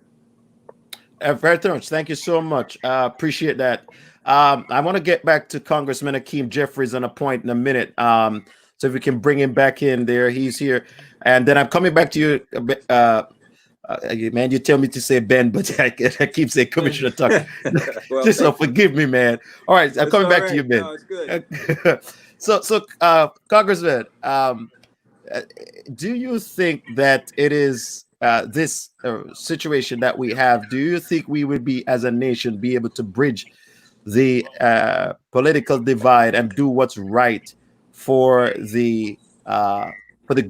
Very much. Thank you so much. Appreciate that. I want to get back to Congressman Hakeem Jeffries on a point in a minute. So if we can bring him back in there, he's here. And then I'm coming back to you, man. You tell me to say Ben, but I keep saying Commissioner Tucker. Well, Just so forgive me, man. All right, I'm coming back to you, Ben. No, it's good. So, Congressman, do you think that it is this situation that we have? Do you think we would be, as a nation, be able to bridge the political divide and do what's right for the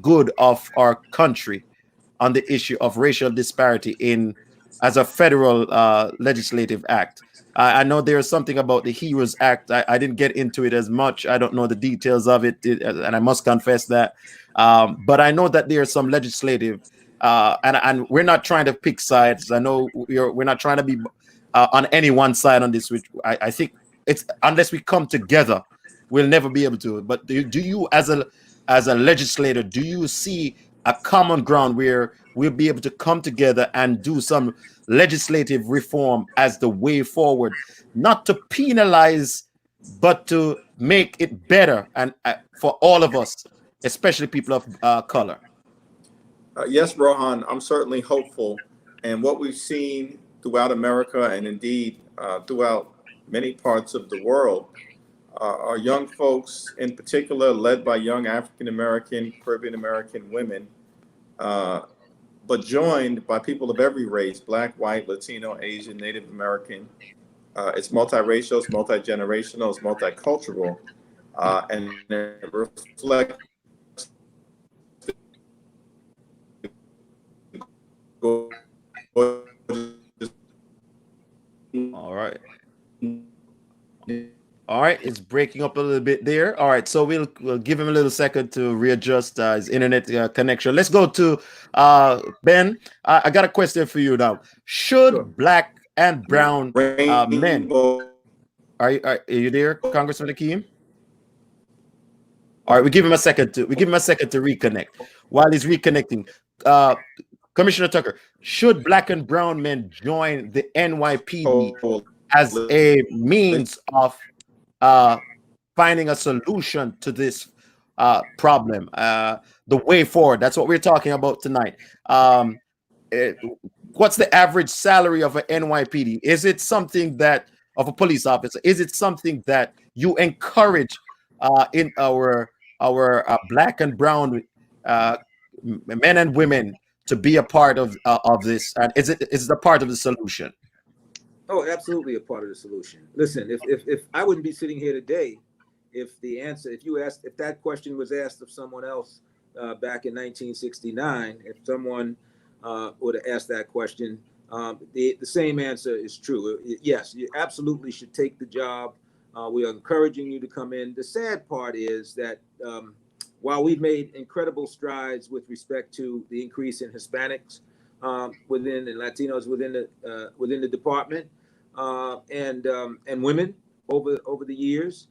good of our country on the issue of racial disparity as a federal legislative act? I know there's something about the HEROES Act. I didn't get into it as much. I don't know the details of it, and I must confess that. But I know that there's some legislative, and we're not trying to pick sides. I know we're not trying to be on any one side on this, which I think it's, unless we come together, we'll never be able to. But do you, as a legislator, do you see a common ground where we'll be able to come together and do some legislative reform as the way forward, not to penalize, but to make it better and for all of us, especially people of color? Yes, Rohan, I'm certainly hopeful. And what we've seen throughout America and indeed throughout many parts of the world are young folks in particular, led by young African-American, Caribbean-American women, but joined by people of every race, Black, white, Latino, Asian, Native American. It's multiracial, it's multi-generational, it's multicultural, and it reflects All right, it's breaking up a little bit there. All right, so we'll give him a little second to readjust his internet connection. Let's go to Ben. I got a question for you now. Should Black and brown men? Are you there, Congressman Hakeem? All right, we give him a second to reconnect. While he's reconnecting, Commissioner Tucker, should Black and brown men join the NYPD as a means of finding a solution to this problem, the way forward? That's what we're talking about tonight. What's the average salary of an NYPD? Is it something that, of a police officer, is it something that you encourage in our Black and brown men and women to be a part of this? And is it a part of the solution? Oh, absolutely a part of the solution. Listen, if I wouldn't be sitting here today if that question was asked of someone else back in 1969, if someone would have asked that question, the same answer is true. Yes, you absolutely should take the job. We are encouraging you to come in. The sad part is that while we've made incredible strides with respect to the increase in Hispanics within and Latinos within the department and women over the years,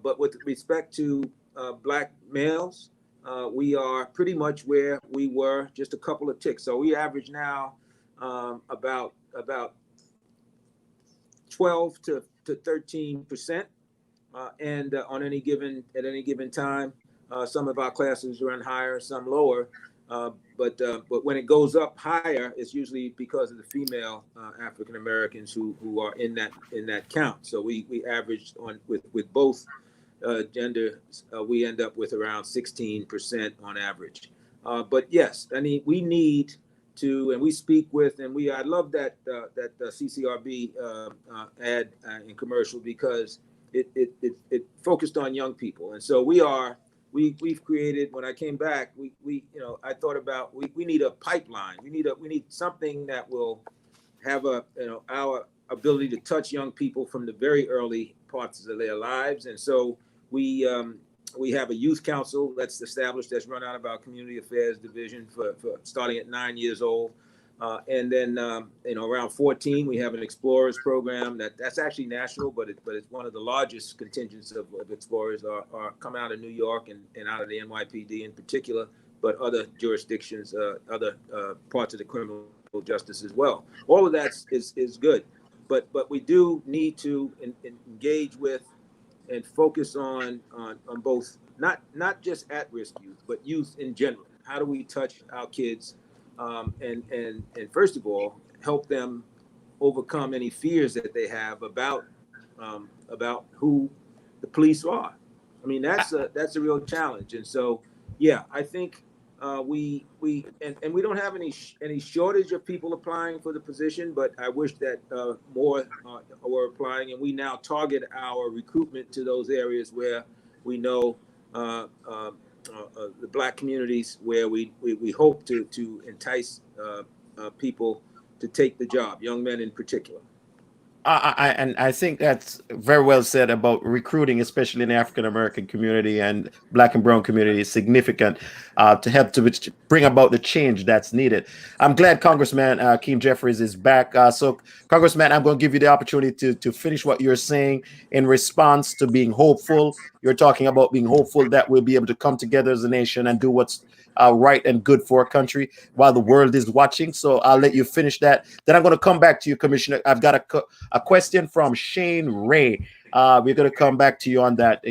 but with respect to Black males, we are pretty much where we were just a couple of ticks. So we average now about 12 to 13%, and at any given time, some of our classes run higher, some lower. But when it goes up higher, it's usually because of the female African Americans who are in that count. So we averaged with both genders, we end up with around 16% on average. But yes, I mean, we need to, and we speak with, and I love that CCRB ad and commercial, because it focused on young people, and so we've created. When I came back, I thought about we need a pipeline. We need something that will have our ability to touch young people from the very early parts of their lives, and so we have a youth council that's established, that's run out of our community affairs division for starting at 9 years old. And then, around 14, we have an explorers program that's actually national, but it's one of the largest contingents of explorers are come out of New York and out of the NYPD in particular, but other jurisdictions, other parts of the criminal justice as well. All of that is good, but we do need to engage with and focus on both, not just at-risk youth, but youth in general. How do we touch our kids, and first of all, help them overcome any fears that they have about who the police are? I mean, that's a real challenge. And so, yeah, I think we don't have any shortage of people applying for the position, but I wish that more were applying, and we now target our recruitment to those areas where we know the Black communities, where we hope to entice people to take the job, young men in particular. And I think that's very well said about recruiting, especially in the African American community and Black and Brown community, is significant to help to bring about the change that's needed. I'm glad Congressman Hakeem Jeffries is back. So, Congressman, I'm going to give you the opportunity to finish what you're saying in response to being hopeful. You're talking about being hopeful that we'll be able to come together as a nation and do what's right and good for our country while the world is watching. So I'll let you finish that. Then I'm going to come back to you, Commissioner. I've got a question from Shane Ray. We're going to come back to you on that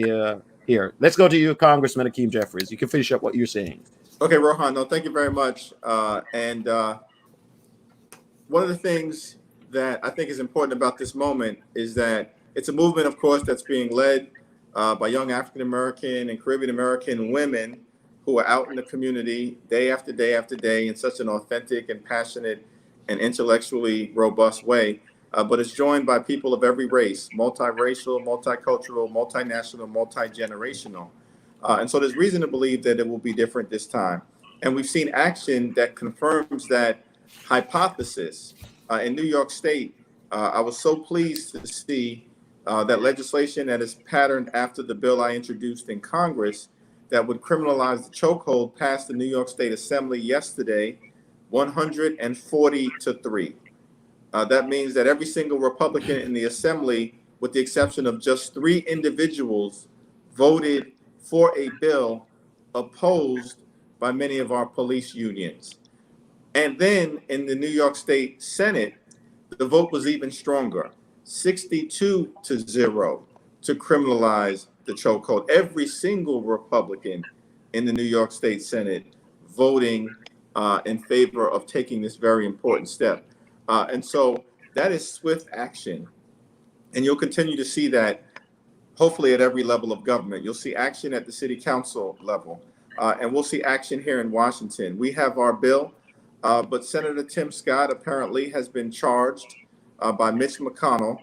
here. Let's go to you, Congressman Hakeem Jeffries. You can finish up what you're saying. Okay, Rohan, no, thank you very much. And one of the things that I think is important about this moment is that it's a movement, of course, that's being led by young African American and Caribbean American women who are out in the community day after day after day in such an authentic and passionate and intellectually robust way. But it's joined by people of every race, multiracial, multicultural, multinational, multi-generational. And so there's reason to believe that it will be different this time. And we've seen action that confirms that hypothesis. In New York State, I was so pleased to see that legislation that is patterned after the bill I introduced in Congress that would criminalize the chokehold passed the New York State Assembly yesterday, 140-3. That means that every single Republican in the Assembly, with the exception of just 3 individuals, voted for a bill opposed by many of our police unions. And then in the New York State Senate, the vote was even stronger, 62-0 to criminalize the chokehold. Every single Republican in the New York State Senate voting in favor of taking this very important step. And so that is swift action. And you'll continue to see that hopefully at every level of government. You'll see action at the city council level, and we'll see action here in Washington. We have our bill, but Senator Tim Scott apparently has been charged by Mitch McConnell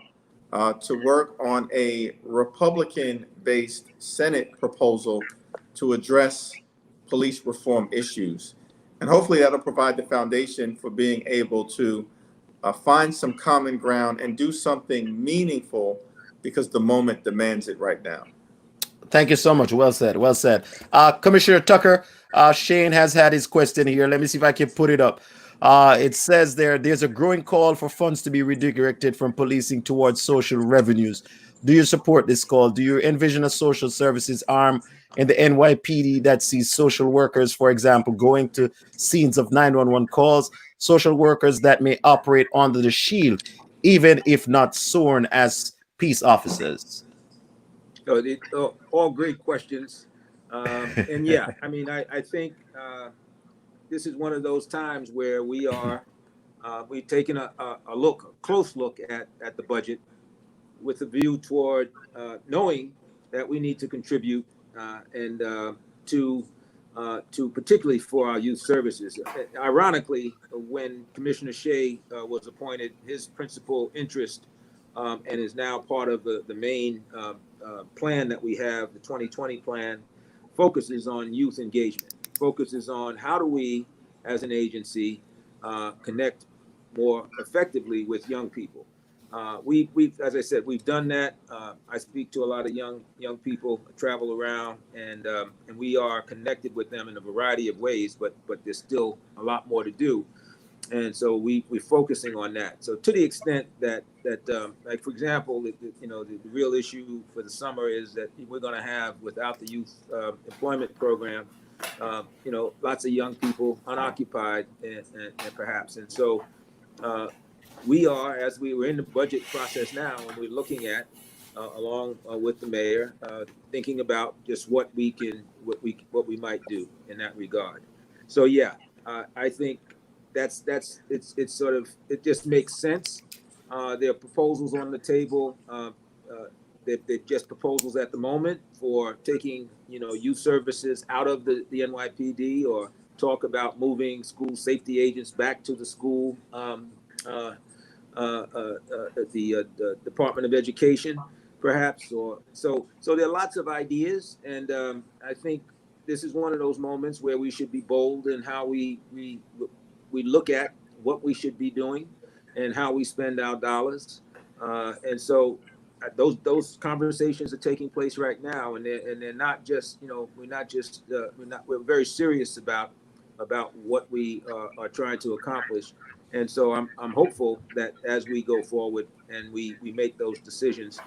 to work on a Republican-based Senate proposal to address police reform issues. And hopefully that'll provide the foundation for being able to find some common ground and do something meaningful because the moment demands it right now. Thank you so much. Well said. Well said. Commissioner Tucker, Shane has had his question here. Let me see if I can put it up. It says there's a growing call for funds to be redirected from policing towards social revenues. Do you support this call? Do you envision a social services arm in the NYPD that sees social workers, for example, going to scenes of 911 calls, social workers that may operate under the shield, even if not sworn as peace officers? All great questions. And yeah, I mean, I think this is one of those times where we've taken a close look at the budget with a view toward knowing that we need to contribute and to particularly for our youth services. Ironically, when Commissioner Shea was appointed, his principal interest and is now part of the main plan that we have, the 2020 plan, focuses on youth engagement, focuses on how do we, as an agency, connect more effectively with young people. We've, as I said, we've done that. I speak to a lot of young people, travel around, and we are connected with them in a variety of ways, but there's still a lot more to do. And so we're focusing on that. So to the extent that like, for example, the real issue for the summer is that we're going to have, without the youth employment program, lots of young people unoccupied and perhaps. And so we are, as we were in the budget process now, and we're looking at, along with the mayor, thinking about just what we might do in that regard. So yeah, I think it's sort of, it just makes sense. There are proposals on the table. They're just proposals at the moment for taking, youth services out of the NYPD, or talk about moving school safety agents back to the school, the Department of Education, perhaps. Or so there are lots of ideas, and I think this is one of those moments where we should be bold in how we look at what we should be doing and how we spend our dollars. And so those conversations are taking place right now, and they're not just, we're very serious about what we are trying to accomplish. And so I'm hopeful that as we go forward and we make those decisions,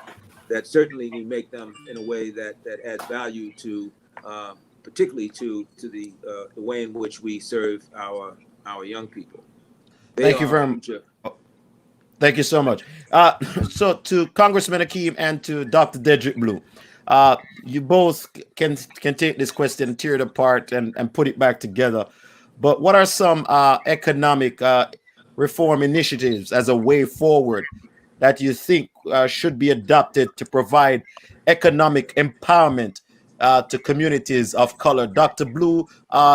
that certainly we make them in a way that adds value to, particularly to the way in which we serve our young people. Thank you very much. Thank you so much. So to Congressman Hakeem and to Dr. Dedrick Blue, you both can take this question, tear it apart, and put it back together. But what are some economic reform initiatives as a way forward that you think should be adopted to provide economic empowerment to communities of color? Dr. Blue,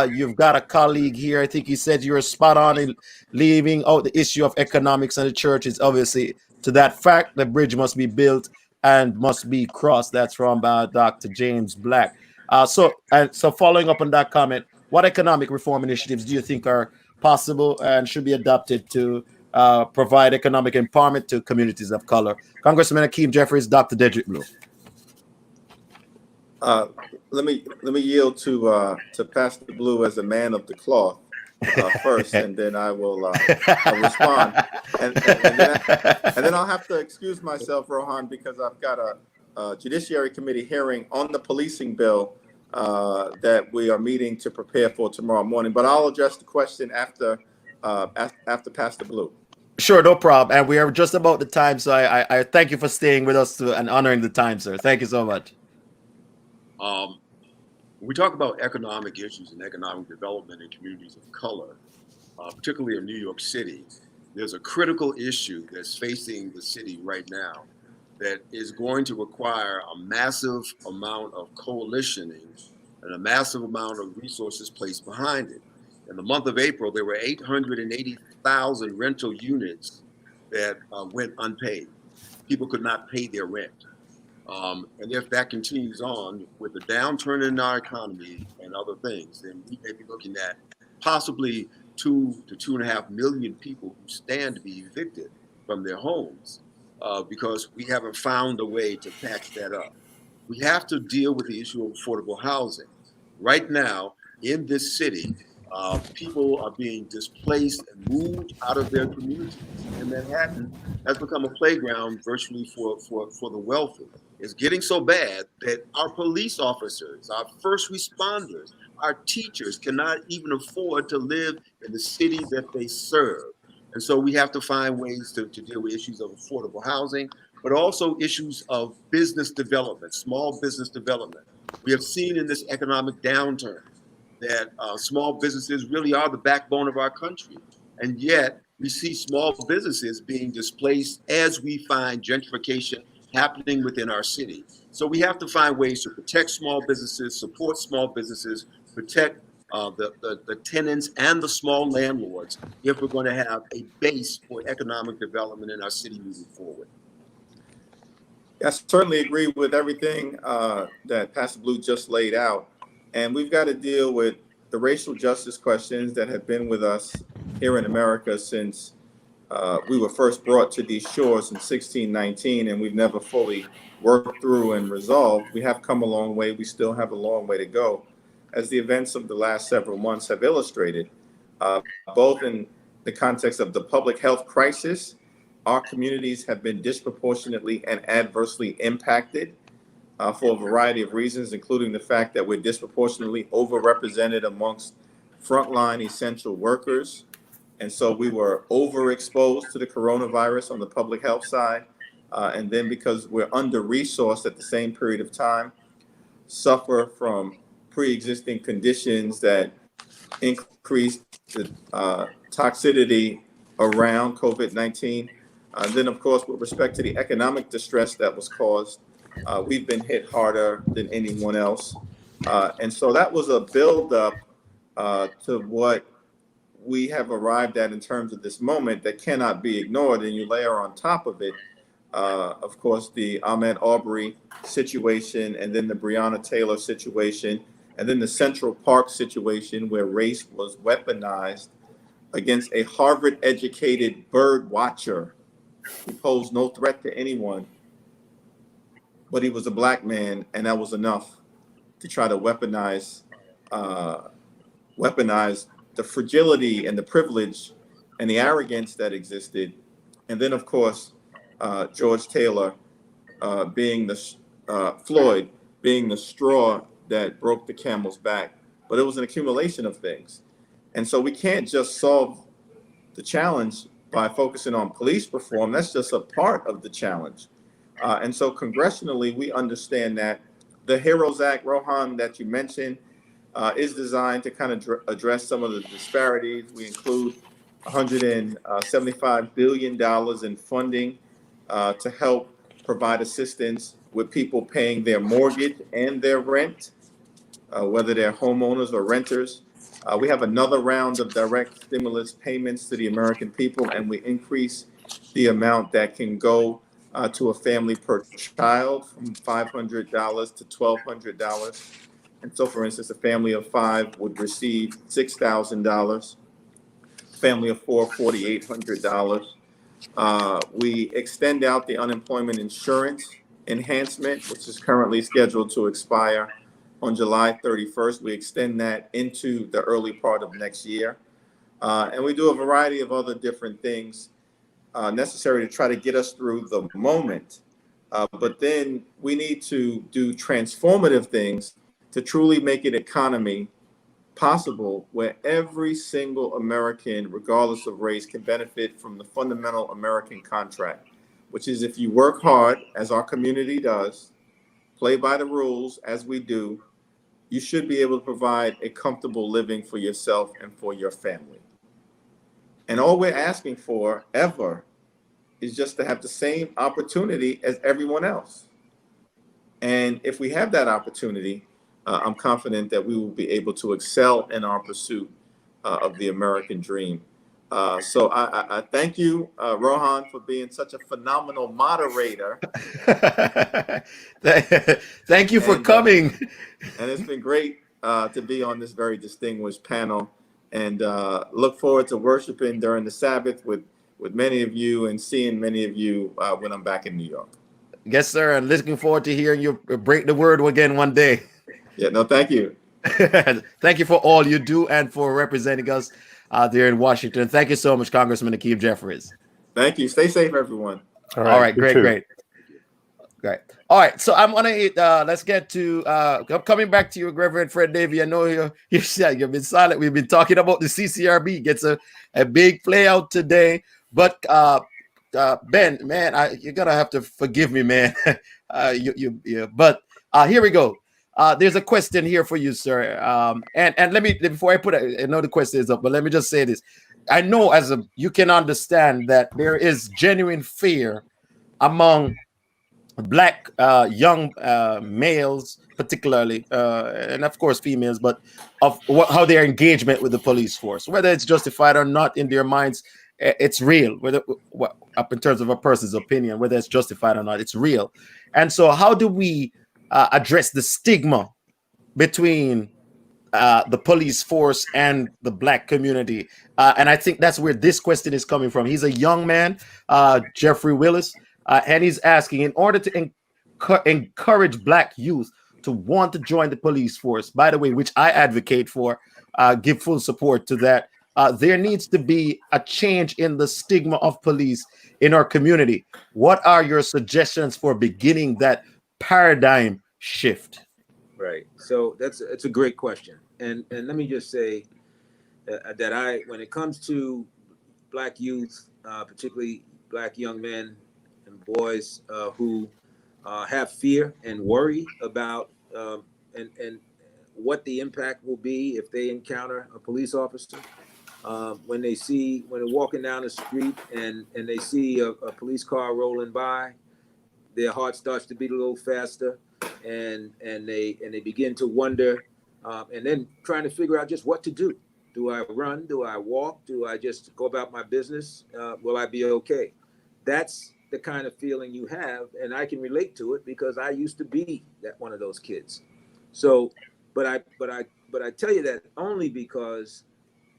you've got a colleague here. I think he said you were spot on in leaving out the issue of economics, and the church is obviously to that fact. The bridge must be built and must be crossed. That's from Dr. James Black. So following up on that comment, what economic reform initiatives do you think are possible and should be adopted to provide economic empowerment to communities of color? Congressman Hakeem, Jeffries, Dr. Dedrick Blue. Let me yield to Pastor Blue as a man of the cloth first, and then I'll respond, and then I'll have to excuse myself, Rohan, because I've got a Judiciary Committee hearing on the policing bill that we are meeting to prepare for tomorrow morning. But I'll address the question after Pastor Blue. Sure, no problem. And we are just about the time, so I thank you for staying with us and honoring the time, sir. Thank you so much. When we talk about economic issues and economic development in communities of color, particularly in New York City, there's a critical issue that's facing the city right now that is going to require a massive amount of coalitioning and a massive amount of resources placed behind it. In the month of April, there were 880,000 rental units that went unpaid. people could not pay their rent. And if that continues on with the downturn in our economy and other things, then we may be looking at possibly 2 to 2.5 million people who stand to be evicted from their homes because we haven't found a way to patch that up. We have to deal with the issue of affordable housing. Right now, in this city, people are being displaced and moved out of their communities. And Manhattan has become a playground virtually for the wealthy. It's getting so bad that our police officers, our first responders, our teachers cannot even afford to live in the city that they serve. And so we have to find ways to deal with issues of affordable housing, but also issues of business development, small business development. We have seen in this economic downturn that small businesses really are the backbone of our country. And yet we see small businesses being displaced as we find gentrification happening within our city. So we have to find ways to protect small businesses, support small businesses, protect the tenants and the small landlords if we're going to have a base for economic development in our city moving forward. I certainly agree with everything that Pastor Blue just laid out. And we've got to deal with the racial justice questions that have been with us here in America since we were first brought to these shores in 1619, and we've never fully worked through and resolved. We have come a long way. We still have a long way to go, as the events of the last several months have illustrated, both in the context of the public health crisis. Our communities have been disproportionately and adversely impacted for a variety of reasons, including the fact that we're disproportionately overrepresented amongst frontline essential workers. And so we were overexposed to the coronavirus on the public health side. And then because we're under-resourced at the same period of time, suffer from pre-existing conditions that increase the toxicity around COVID-19. Then, of course, with respect to the economic distress that was caused, we've been hit harder than anyone else. And so that was a buildup to what we have arrived at in terms of this moment that cannot be ignored. And you layer on top of it, of course, the Ahmaud Arbery situation, and then the Breonna Taylor situation, and then the Central Park situation where race was weaponized against a Harvard-educated bird watcher who posed no threat to anyone, but he was a black man, and that was enough to try to weaponize the fragility and the privilege and the arrogance that existed. And then, of course, George Taylor being Floyd being the straw that broke the camel's back. But it was an accumulation of things. And so we can't just solve the challenge by focusing on police reform. That's just a part of the challenge. And so congressionally, we understand that the HEROES Act, Rohan, that you mentioned, is designed to kind of address some of the disparities. We include $175 billion in funding to help provide assistance with people paying their mortgage and their rent, whether they're homeowners or renters. We have another round of direct stimulus payments to the American people, and we increase the amount that can go to a family per child from $500 to $1,200. And so, for instance, a family of 5 would receive $6,000, family of 4, $4,800. We extend out the unemployment insurance enhancement, which is currently scheduled to expire on July 31st. We extend that into the early part of next year. And we do a variety of other different things necessary to try to get us through the moment. But then we need to do transformative things to truly make an economy possible where every single American, regardless of race, can benefit from the fundamental American contract, which is if you work hard, as our community does, play by the rules as we do, you should be able to provide a comfortable living for yourself and for your family. And all we're asking for ever is just to have the same opportunity as everyone else. And if we have that opportunity, I'm confident that we will be able to excel in our pursuit of the American dream. So I thank you, Rohan, for being such a phenomenal moderator. Thank you for coming. And it's been great to be on this very distinguished panel, and look forward to worshiping during the Sabbath with many of you and seeing many of you when I'm back in New York. Yes, sir. And looking forward to hearing you break the word again one day. Yeah, no, thank you. Thank you for all you do and for representing us there in Washington. Thank you so much, Congressman Hakeem Jeffries. Thank you. Stay safe, everyone. All right. Great. All right, so I'm gonna let's get to coming back to you, Reverend Fred Davie. I know you've been silent. We've been talking about the CCRB gets a big play out today, but Ben, man, you're gonna have to forgive me, man. But here we go. There's a question here for you, sir. And let me before I put it, I know the question is up, but let me just say this. I know you can understand that there is genuine fear among Black young males, particularly, and of course females, but of how their engagement with the police force, whether it's justified or not in their minds, it's real. Whether up in terms of a person's opinion, whether it's justified or not, it's real. And so, how do we address the stigma between the police force and the Black community? And I think that's where this question is coming from. He's a young man, Jeffrey Willis. And he's asking, in order to encourage Black youth to want to join the police force, by the way, which I advocate for, give full support to that, there needs to be a change in the stigma of police in our community. What are your suggestions for beginning that paradigm shift? Right. So that's a great question. And let me just say that when it comes to Black youth, particularly Black young men and boys who have fear and worry about and what the impact will be if they encounter a police officer. When they're walking down the street and they see a police car rolling by, their heart starts to beat a little faster, and they begin to wonder, and then trying to figure out just what to do. Do I run? Do I walk? Do I just go about my business? Will I be okay? That's the kind of feeling you have, and I can relate to it because I used to be one of those kids. So, but I tell you that only because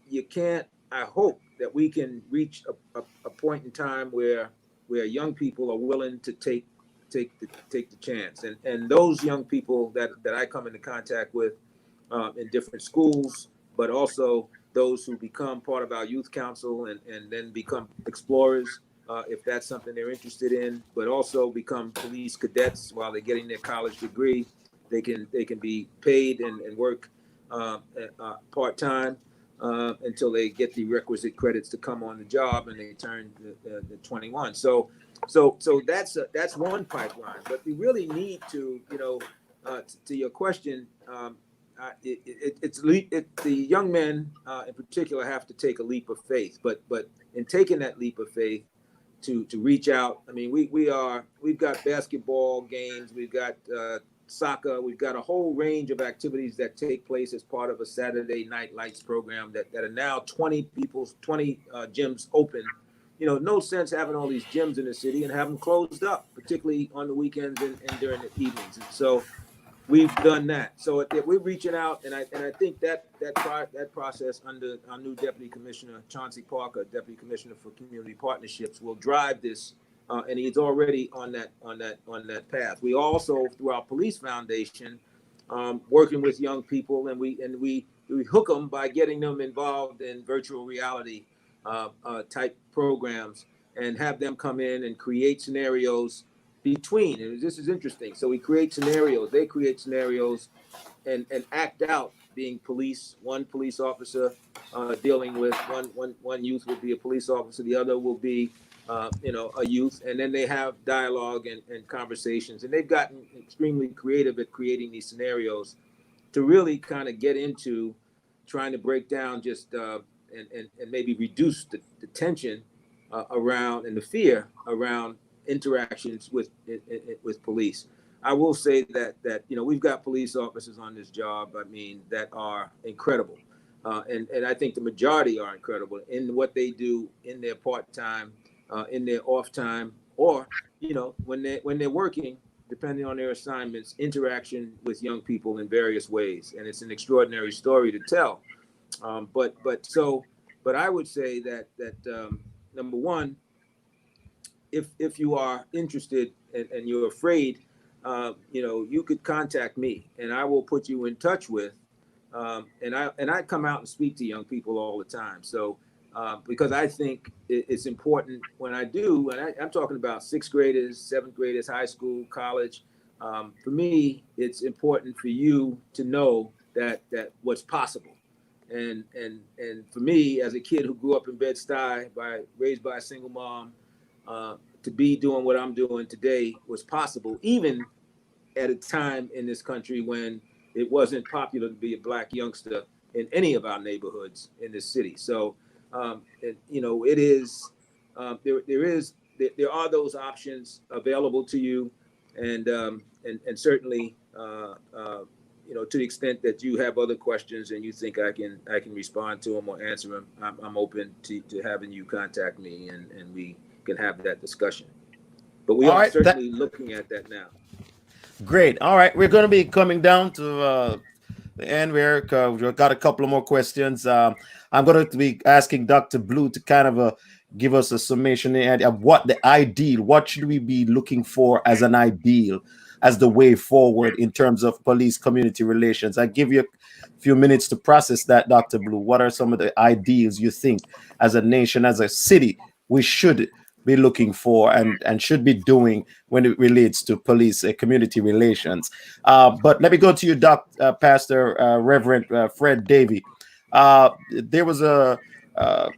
you can't. I hope that we can reach a point in time where young people are willing to take the chance, and those young people that I come into contact with in different schools, but also those who become part of our youth council and then become explorers. If that's something they're interested in, but also become police cadets while they're getting their college degree. They can be paid and work part-time until they get the requisite credits to come on the job and they turn the 21. So that's one pipeline. But we really need to, to your question, the young men in particular have to take a leap of faith. But in taking that leap of faith, to reach out. I mean, we've got basketball games, we've got soccer, we've got a whole range of activities that take place as part of a Saturday Night Lights program that are now 20 gyms open. No sense having all these gyms in the city and have them closed up, particularly on the weekends and during the evenings. And so we've done that. So we're reaching out, and I think that process under our new Deputy Commissioner Chauncey Parker, Deputy Commissioner for Community Partnerships, will drive this, and he's already on that path. We also, through our Police Foundation, working with young people, and we hook them by getting them involved in virtual reality type programs, and have them come in and create scenarios between, and this is interesting. So we create scenarios, they create scenarios and act out being one police officer dealing with one youth will be a police officer, the other will be a youth, and then they have dialogue and conversations, and they've gotten extremely creative at creating these scenarios to really kind of get into trying to break down just and maybe reduce the tension around and the fear around interactions with police. I will say that we've got police officers on this job, I mean, that are incredible. And I think the majority are incredible in what they do in their part-time, in their off time, or when they're working, depending on their assignments, interaction with young people in various ways, and it's an extraordinary story to tell. But I would say that number one, if you are interested and you're afraid, you could contact me, and I will put you in touch with. And I come out and speak to young people all the time. So because I think it's important when I do, and I'm talking about sixth graders, seventh graders, high school, college. For me, it's important for you to know that what's possible. And for me, as a kid who grew up in Bed-Stuy, raised by a single mom, to be doing what I'm doing today was possible, even at a time in this country when it wasn't popular to be a Black youngster in any of our neighborhoods in this city. So, it is, there are those options available to you, and certainly, to the extent that you have other questions and you think I can respond to them or answer them, I'm open to having you contact me, and we can have that discussion. But we are certainly looking at that now. Great. All right, we're going to be coming down to the end. We've got a couple of more questions. I'm going to be asking Dr. Blue to kind of give us a summation of what the ideal, what should we be looking for as an ideal, as the way forward in terms of police-community relations. I give you a few minutes to process that, Dr. Blue. What are some of the ideals you think as a nation, as a city, we should be looking for and should be doing when it relates to police community relations? But let me go to you, Pastor Reverend Fred Davie. There was a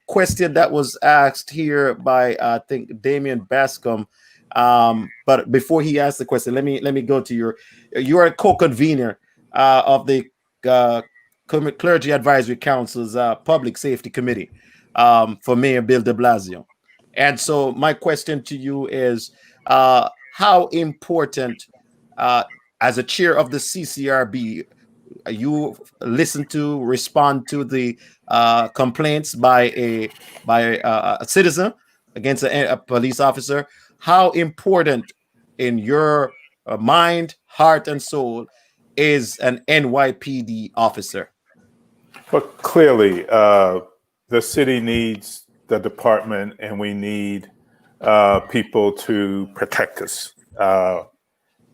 question that was asked here by I think Damian Bascom. But before he asks the question, let me go to you are a co-convener of the Clergy Advisory Council's Public Safety Committee for Mayor Bill de Blasio. And so my question to you is, how important, as a chair of the CCRB, you respond to the complaints by a citizen against a police officer? How important in your mind, heart, and soul is an NYPD officer? Well, clearly, the city needs the department, and we need people to protect us.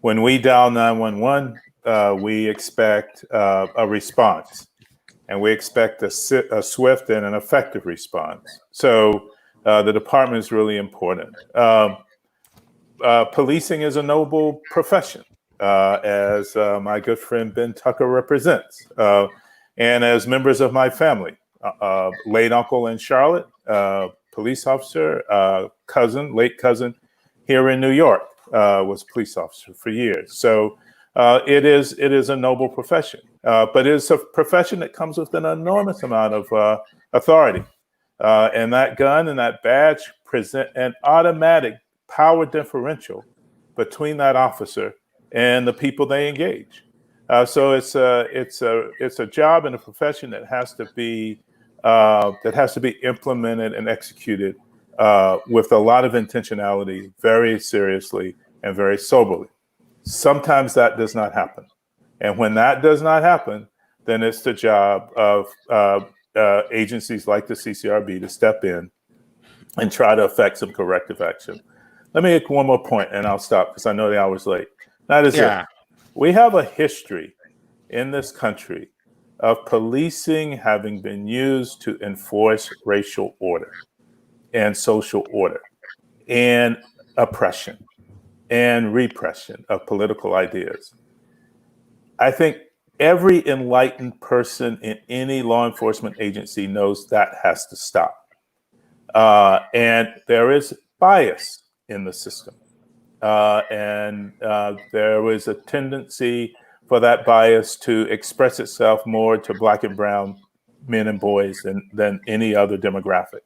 When we dial 911, we expect a response, and we expect a swift and an effective response. So the department is really important. Policing is a noble profession, as my good friend Ben Tucker represents, and as members of my family. Late uncle in Charlotte, police officer, late cousin here in New York, was a police officer for years. So it is a noble profession, but it's a profession that comes with an enormous amount of authority. And that gun and that badge present an automatic power differential between that officer and the people they engage. So it's a job and a profession that has to be implemented and executed with a lot of intentionality, very seriously and very soberly. Sometimes that does not happen, and when that does not happen, then it's the job of agencies like the CCRB to step in and try to effect some corrective action. Let me make one more point, and I'll stop because I know the hour's late. That is it. We have a history in this country of policing having been used to enforce racial order and social order and oppression and repression of political ideas. I think every enlightened person in any law enforcement agency knows that has to stop. And there is bias in the system. And there was a tendency for that bias to express itself more to Black and brown men and boys than any other demographic.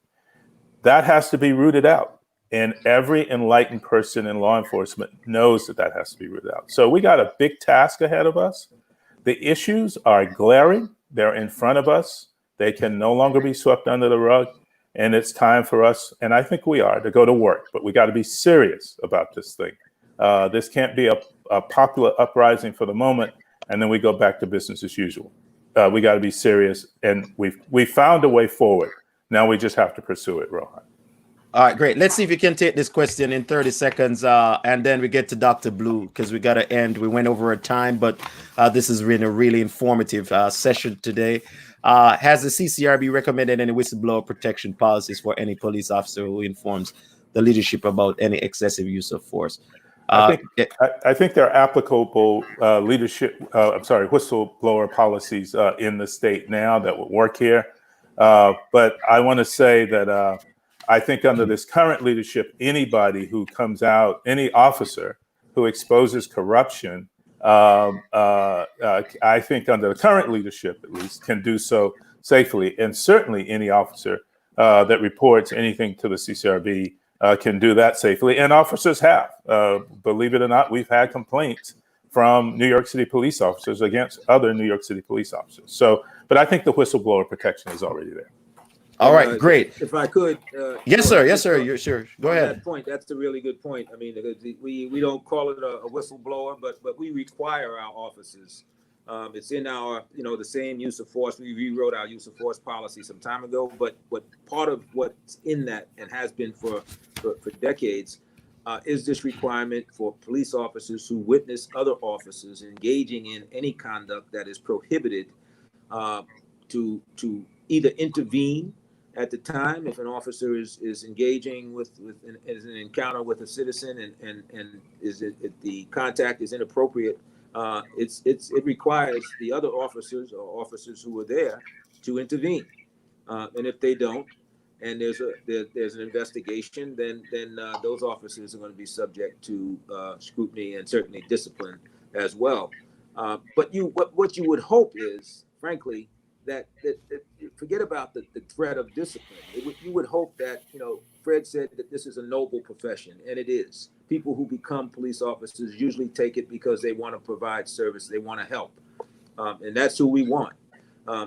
That has to be rooted out. And every enlightened person in law enforcement knows that has to be rooted out. So we got a big task ahead of us. The issues are glaring. They're in front of us. They can no longer be swept under the rug. And it's time for us, and I think we are, to go to work. But we got to be serious about this thing. This can't be a popular uprising for the moment, and then we go back to business as usual. We got to be serious, and we found a way forward. Now we just have to pursue it, Rohan. All right, great. Let's see if you can take this question in 30 seconds, and then we get to Dr. Blue, because we got to end. We went over our time, but this has been a really informative session today. Has the CCRB recommended any whistleblower protection policies for any police officer who informs the leadership about any excessive use of force? I think there are applicable whistleblower policies in the state now that would work here. But I want to say that I think under this current leadership, anybody who comes out, any officer who exposes corruption, I think under the current leadership, at least, can do so safely. And certainly any officer that reports anything to the CCRB can do that safely. And officers have. Believe it or not, we've had complaints from New York City police officers against other New York City police officers. So, but I think the whistleblower protection is already there. All right, great. If I could. Yes, sir. Yes, sir. You're sure. Go ahead. That point, that's a really good point. I mean, we don't call it a whistleblower, but we require our officers. It's in our, the same use of force. We rewrote our use of force policy some time ago, but part of what's in that and has been for decades is this requirement for police officers who witness other officers engaging in any conduct that is prohibited to either intervene at the time if an officer is engaging with an encounter with a citizen and the contact is inappropriate. It requires the other officers or officers who were there to intervene, and if they don't, and there's an investigation, then those officers are going to be subject to scrutiny and certainly discipline as well. But what you would hope is, frankly, that forget about the threat of discipline. You would hope that, Fred said that this is a noble profession, and it is. People who become police officers usually take it because they want to provide service, they want to help, and that's who we want.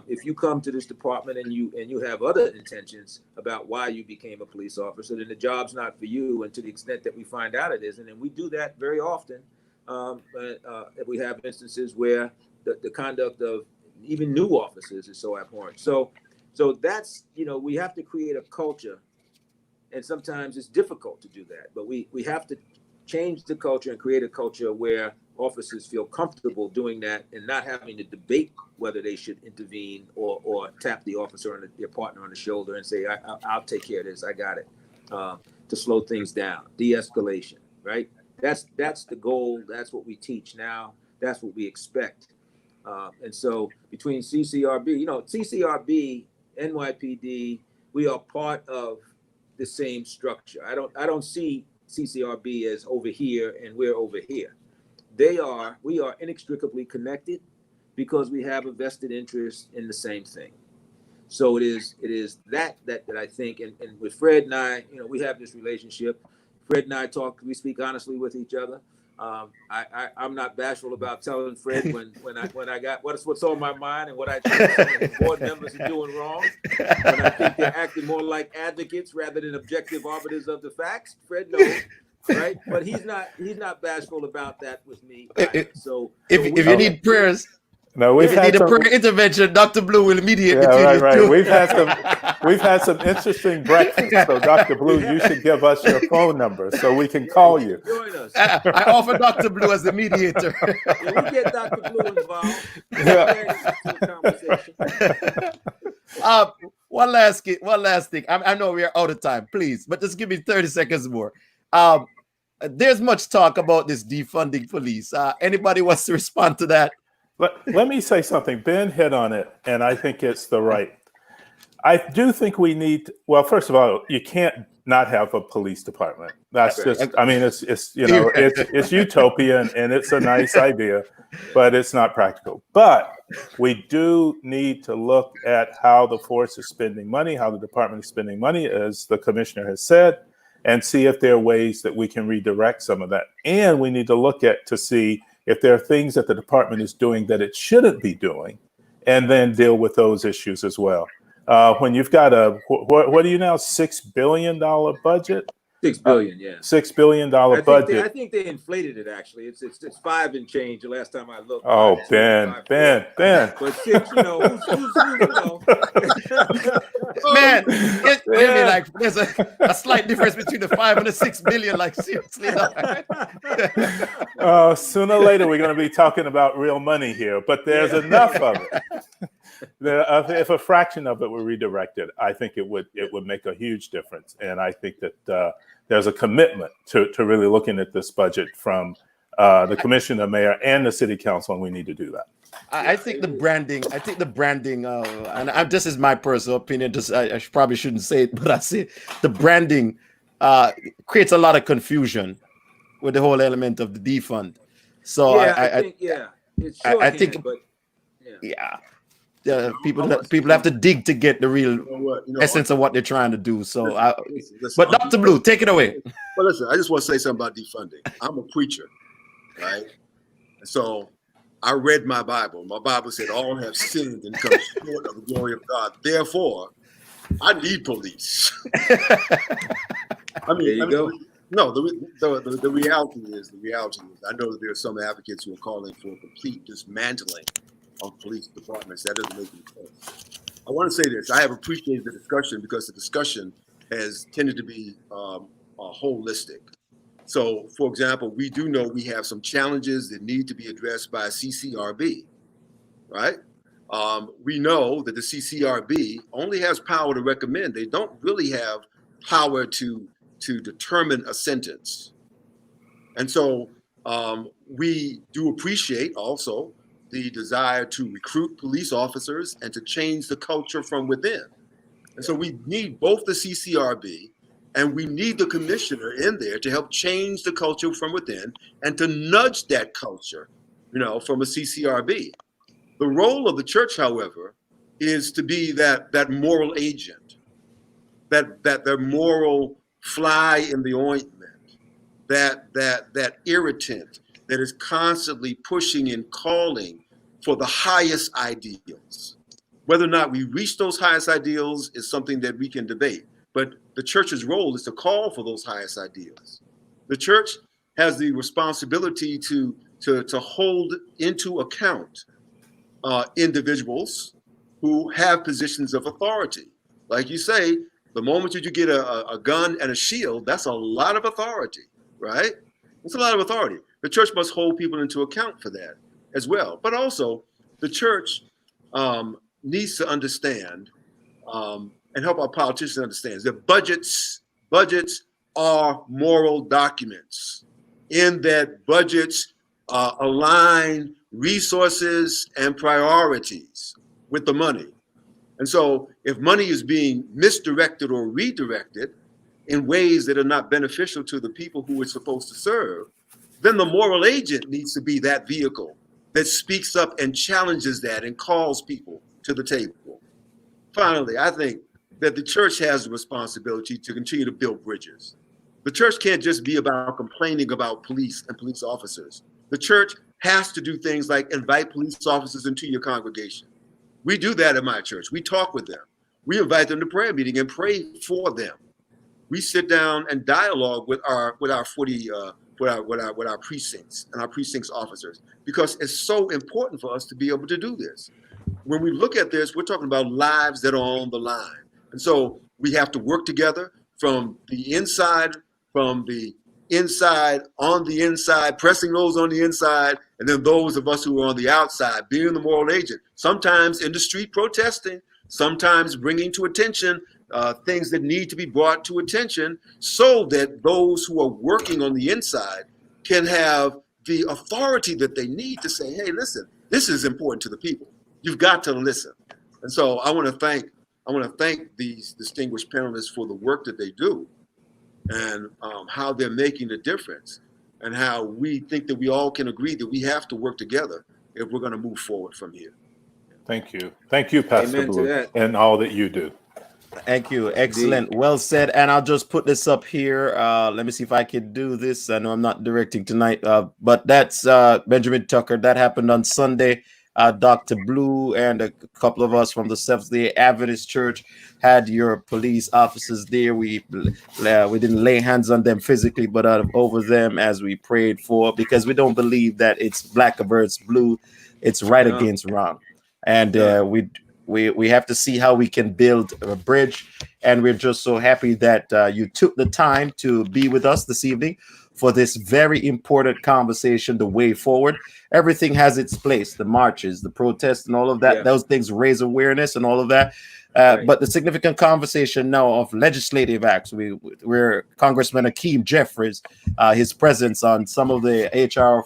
If you come to this department and you have other intentions about why you became a police officer, then the job's not for you. And to the extent that we find out it isn't, and we do that very often, we have instances where the conduct of even new officers is so abhorrent. So that's, we have to create a culture, and sometimes it's difficult to do that, but we have to change the culture and create a culture where officers feel comfortable doing that and not having to debate whether they should intervene or tap the officer or their partner on the shoulder and say, I'll take care of this, I got it, to slow things down, de-escalation, right? That's the goal. That's what we teach now. That's what we expect. And so between CCRB, CCRB, NYPD, we are part of the same structure. I don't see CCRB as over here and we're over here. We are inextricably connected because we have a vested interest in the same thing. So it is that I think, and with Fred and I, we have this relationship. Fred and I talk, we speak honestly with each other. I'm not bashful about telling Fred when I got what's on my mind and what I think some of the board members are doing wrong. When I think they're acting more like advocates rather than objective arbiters of the facts. Fred knows, right? But he's not bashful about that with me. So if you need prayers. No, if you need a prayer intervention, Dr. Blue will mediate between you right. two. We've had some interesting breakfast. So Dr. Blue, you should give us your phone number so we can call you. Join us. I offer Dr. Blue as the mediator. Yeah, we get Dr. Blue involved. One last thing. I know we are out of time, please, but just give me 30 seconds more. There's much talk about this defunding police. Anybody wants to respond to that? Let me say something. Ben hit on it, and I think it's the right. I do think we need. Well, first of all, you can't not have a police department. That's just. I mean, it's it's utopian and it's a nice idea, but it's not practical. But we do need to look at how the force is spending money, how the department is spending money, as the commissioner has said, and see if there are ways that we can redirect some of that. And we need to look at to see if there are things that the department is doing that it shouldn't be doing, and then deal with those issues as well. when you've got what do you now, $6 billion budget? $6 billion, yeah. $6 billion budget. I think they inflated it actually. It's 5 and change the last time I looked. Oh, Ben. But 6, you know, who's you know. Man, maybe like there's a slight difference between the 5 and the 6 billion. Like seriously, sooner or later we're going to be talking about real money here, but there's enough of it. If a fraction of it were redirected, I think it would make a huge difference, and I think that there's a commitment to really looking at this budget from the commissioner, mayor, and the city council, and we need to do that. I think the branding, and this is my personal opinion. I probably shouldn't say it, but I say the branding creates a lot of confusion with the whole element of the defund. So I think, people have to dig to get the real essence of what they're trying to do. So, listen, but Dr. Blue, take it away. Well, listen, I just want to say something about defunding. I'm a preacher, right? And so I read my Bible. My Bible said all have sinned and come short of the glory of God. Therefore, I need police. No, the reality is, I know that there are some advocates who are calling for a complete dismantling of police departments. That doesn't make any sense. I want to say this. I have appreciated the discussion because the discussion has tended to be holistic. So, for example, we do know we have some challenges that need to be addressed by CCRB, right? We know that the CCRB only has power to recommend. They don't really have power to determine a sentence. And so we do appreciate also the desire to recruit police officers and to change the culture from within. And so we need both the CCRB and we need the commissioner in there to help change the culture from within and to nudge that culture, from a CCRB. The role of the church, however, is to be that moral agent, that moral fly in the ointment, that irritant that is constantly pushing and calling for the highest ideals. Whether or not we reach those highest ideals is something that we can debate, but the church's role is to call for those highest ideals. The church has the responsibility to hold into account individuals who have positions of authority. Like you say, the moment that you get a gun and a shield, that's a lot of authority, right? It's a lot of authority. The church must hold people into account for that as well. But also, the church needs to understand and help our politicians understand that budgets are moral documents, in that budgets align resources and priorities with the money. And so if money is being misdirected or redirected in ways that are not beneficial to the people who it's supposed to serve, then the moral agent needs to be that vehicle that speaks up and challenges that and calls people to the table. Finally, I think that the church has the responsibility to continue to build bridges. The church can't just be about complaining about police and police officers. The church has to do things like invite police officers into your congregation. We do that at my church. We talk with them. We invite them to prayer meeting and pray for them. We sit down and dialogue with our precincts and our precincts officers, because it's so important for us to be able to do this. When we look at this, we're talking about lives that are on the line. And so we have to work together from the inside, on the inside, pressing those on the inside, and then those of us who are on the outside, being the moral agent, sometimes in the street protesting, sometimes bringing to attention things that need to be brought to attention, so that those who are working on the inside can have the authority that they need to say, hey, listen, this is important to the people. You've got to listen. And so I want to thank these distinguished panelists for the work that they do, and how they're making a difference, and how we think that we all can agree that we have to work together if we're going to move forward from here. Thank you. Thank you, Pastor Blue, and all that you do. Thank you. Excellent. Well said. And I'll just put this up here. Let me see if I can do this. I know I'm not directing tonight, but that's Benjamin Tucker. That happened on Sunday. Dr. Blue and a couple of us from the Seventh-day Adventist Church had your police officers there. We didn't lay hands on them physically, but over them as we prayed for, because we don't believe that it's black versus blue. It's right against wrong. And we have to see how we can build a bridge. And we're just so happy that you took the time to be with us this evening for this very important conversation, the way forward. Everything has its place, the marches, the protests, and all of that. Those things raise awareness and all of that. But the significant conversation now of legislative acts, we're Congressman Hakeem Jeffries, his presence on some of the HR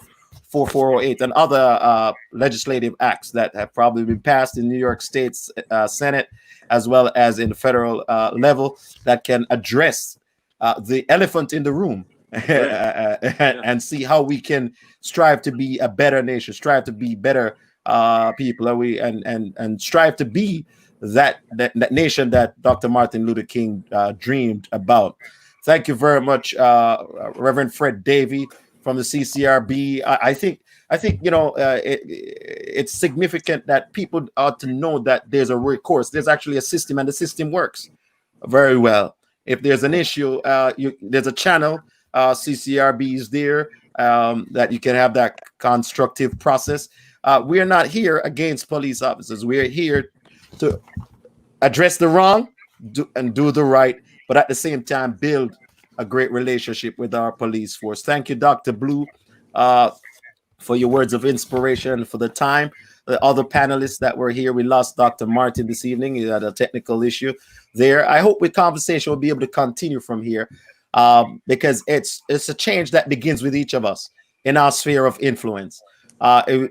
4408 and other legislative acts that have probably been passed in New York State's Senate, as well as in the federal level, that can address the elephant in the room. And see how we can strive to be a better nation, strive to be better people, and strive to be that nation that Dr. Martin Luther King dreamed about. Thank you very much, Reverend Fred Davie from the CCRB. I think it's significant that people ought to know that there's a recourse. There's actually a system, and the system works very well. If there's an issue, there's a channel. CCRB is there, that you can have that constructive process. We are not here against police officers. We are here to address the wrong and do the right, but at the same time build a great relationship with our police force. Thank you, Dr. Blue, for your words of inspiration, for the time. The other panelists that were here, we lost Dr. Martin this evening. He had a technical issue there. I hope the conversation will be able to continue from here. Because it's a change that begins with each of us in our sphere of influence.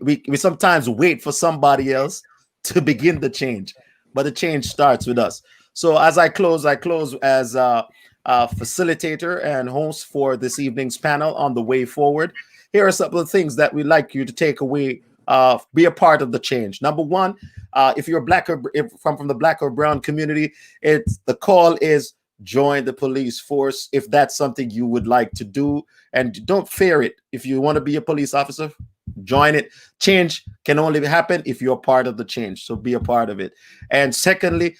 We sometimes wait for somebody else to begin the change, but the change starts with us. So as I close as a facilitator and host for this evening's panel on the way forward. Here are some of the things that we'd like you to take away, be a part of the change. Number one, if you're black or from the black or brown community, the call is join the police force if that's something you would like to do, and don't fear it. If you want to be a police officer, join it. Change can only happen if you're part of the change, so be a part of it. And secondly,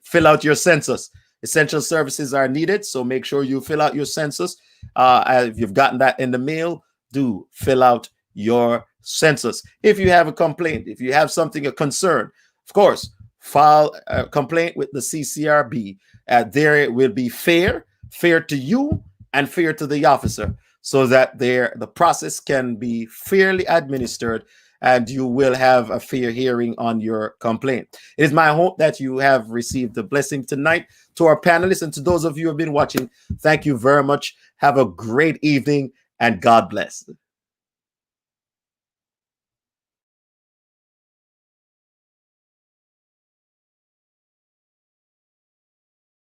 fill out your census. Essential services are needed, so make sure you fill out your census. If you've gotten that in the mail, do fill out your census. If you have a complaint, if you have something, a concern, of course, file a complaint with the CCRB. There it will be fair to you and fair to the officer, so that the process can be fairly administered and you will have a fair hearing on your complaint. It is my hope that you have received the blessing tonight. To our panelists and to those of you who have been watching, thank you very much. Have a great evening and God bless.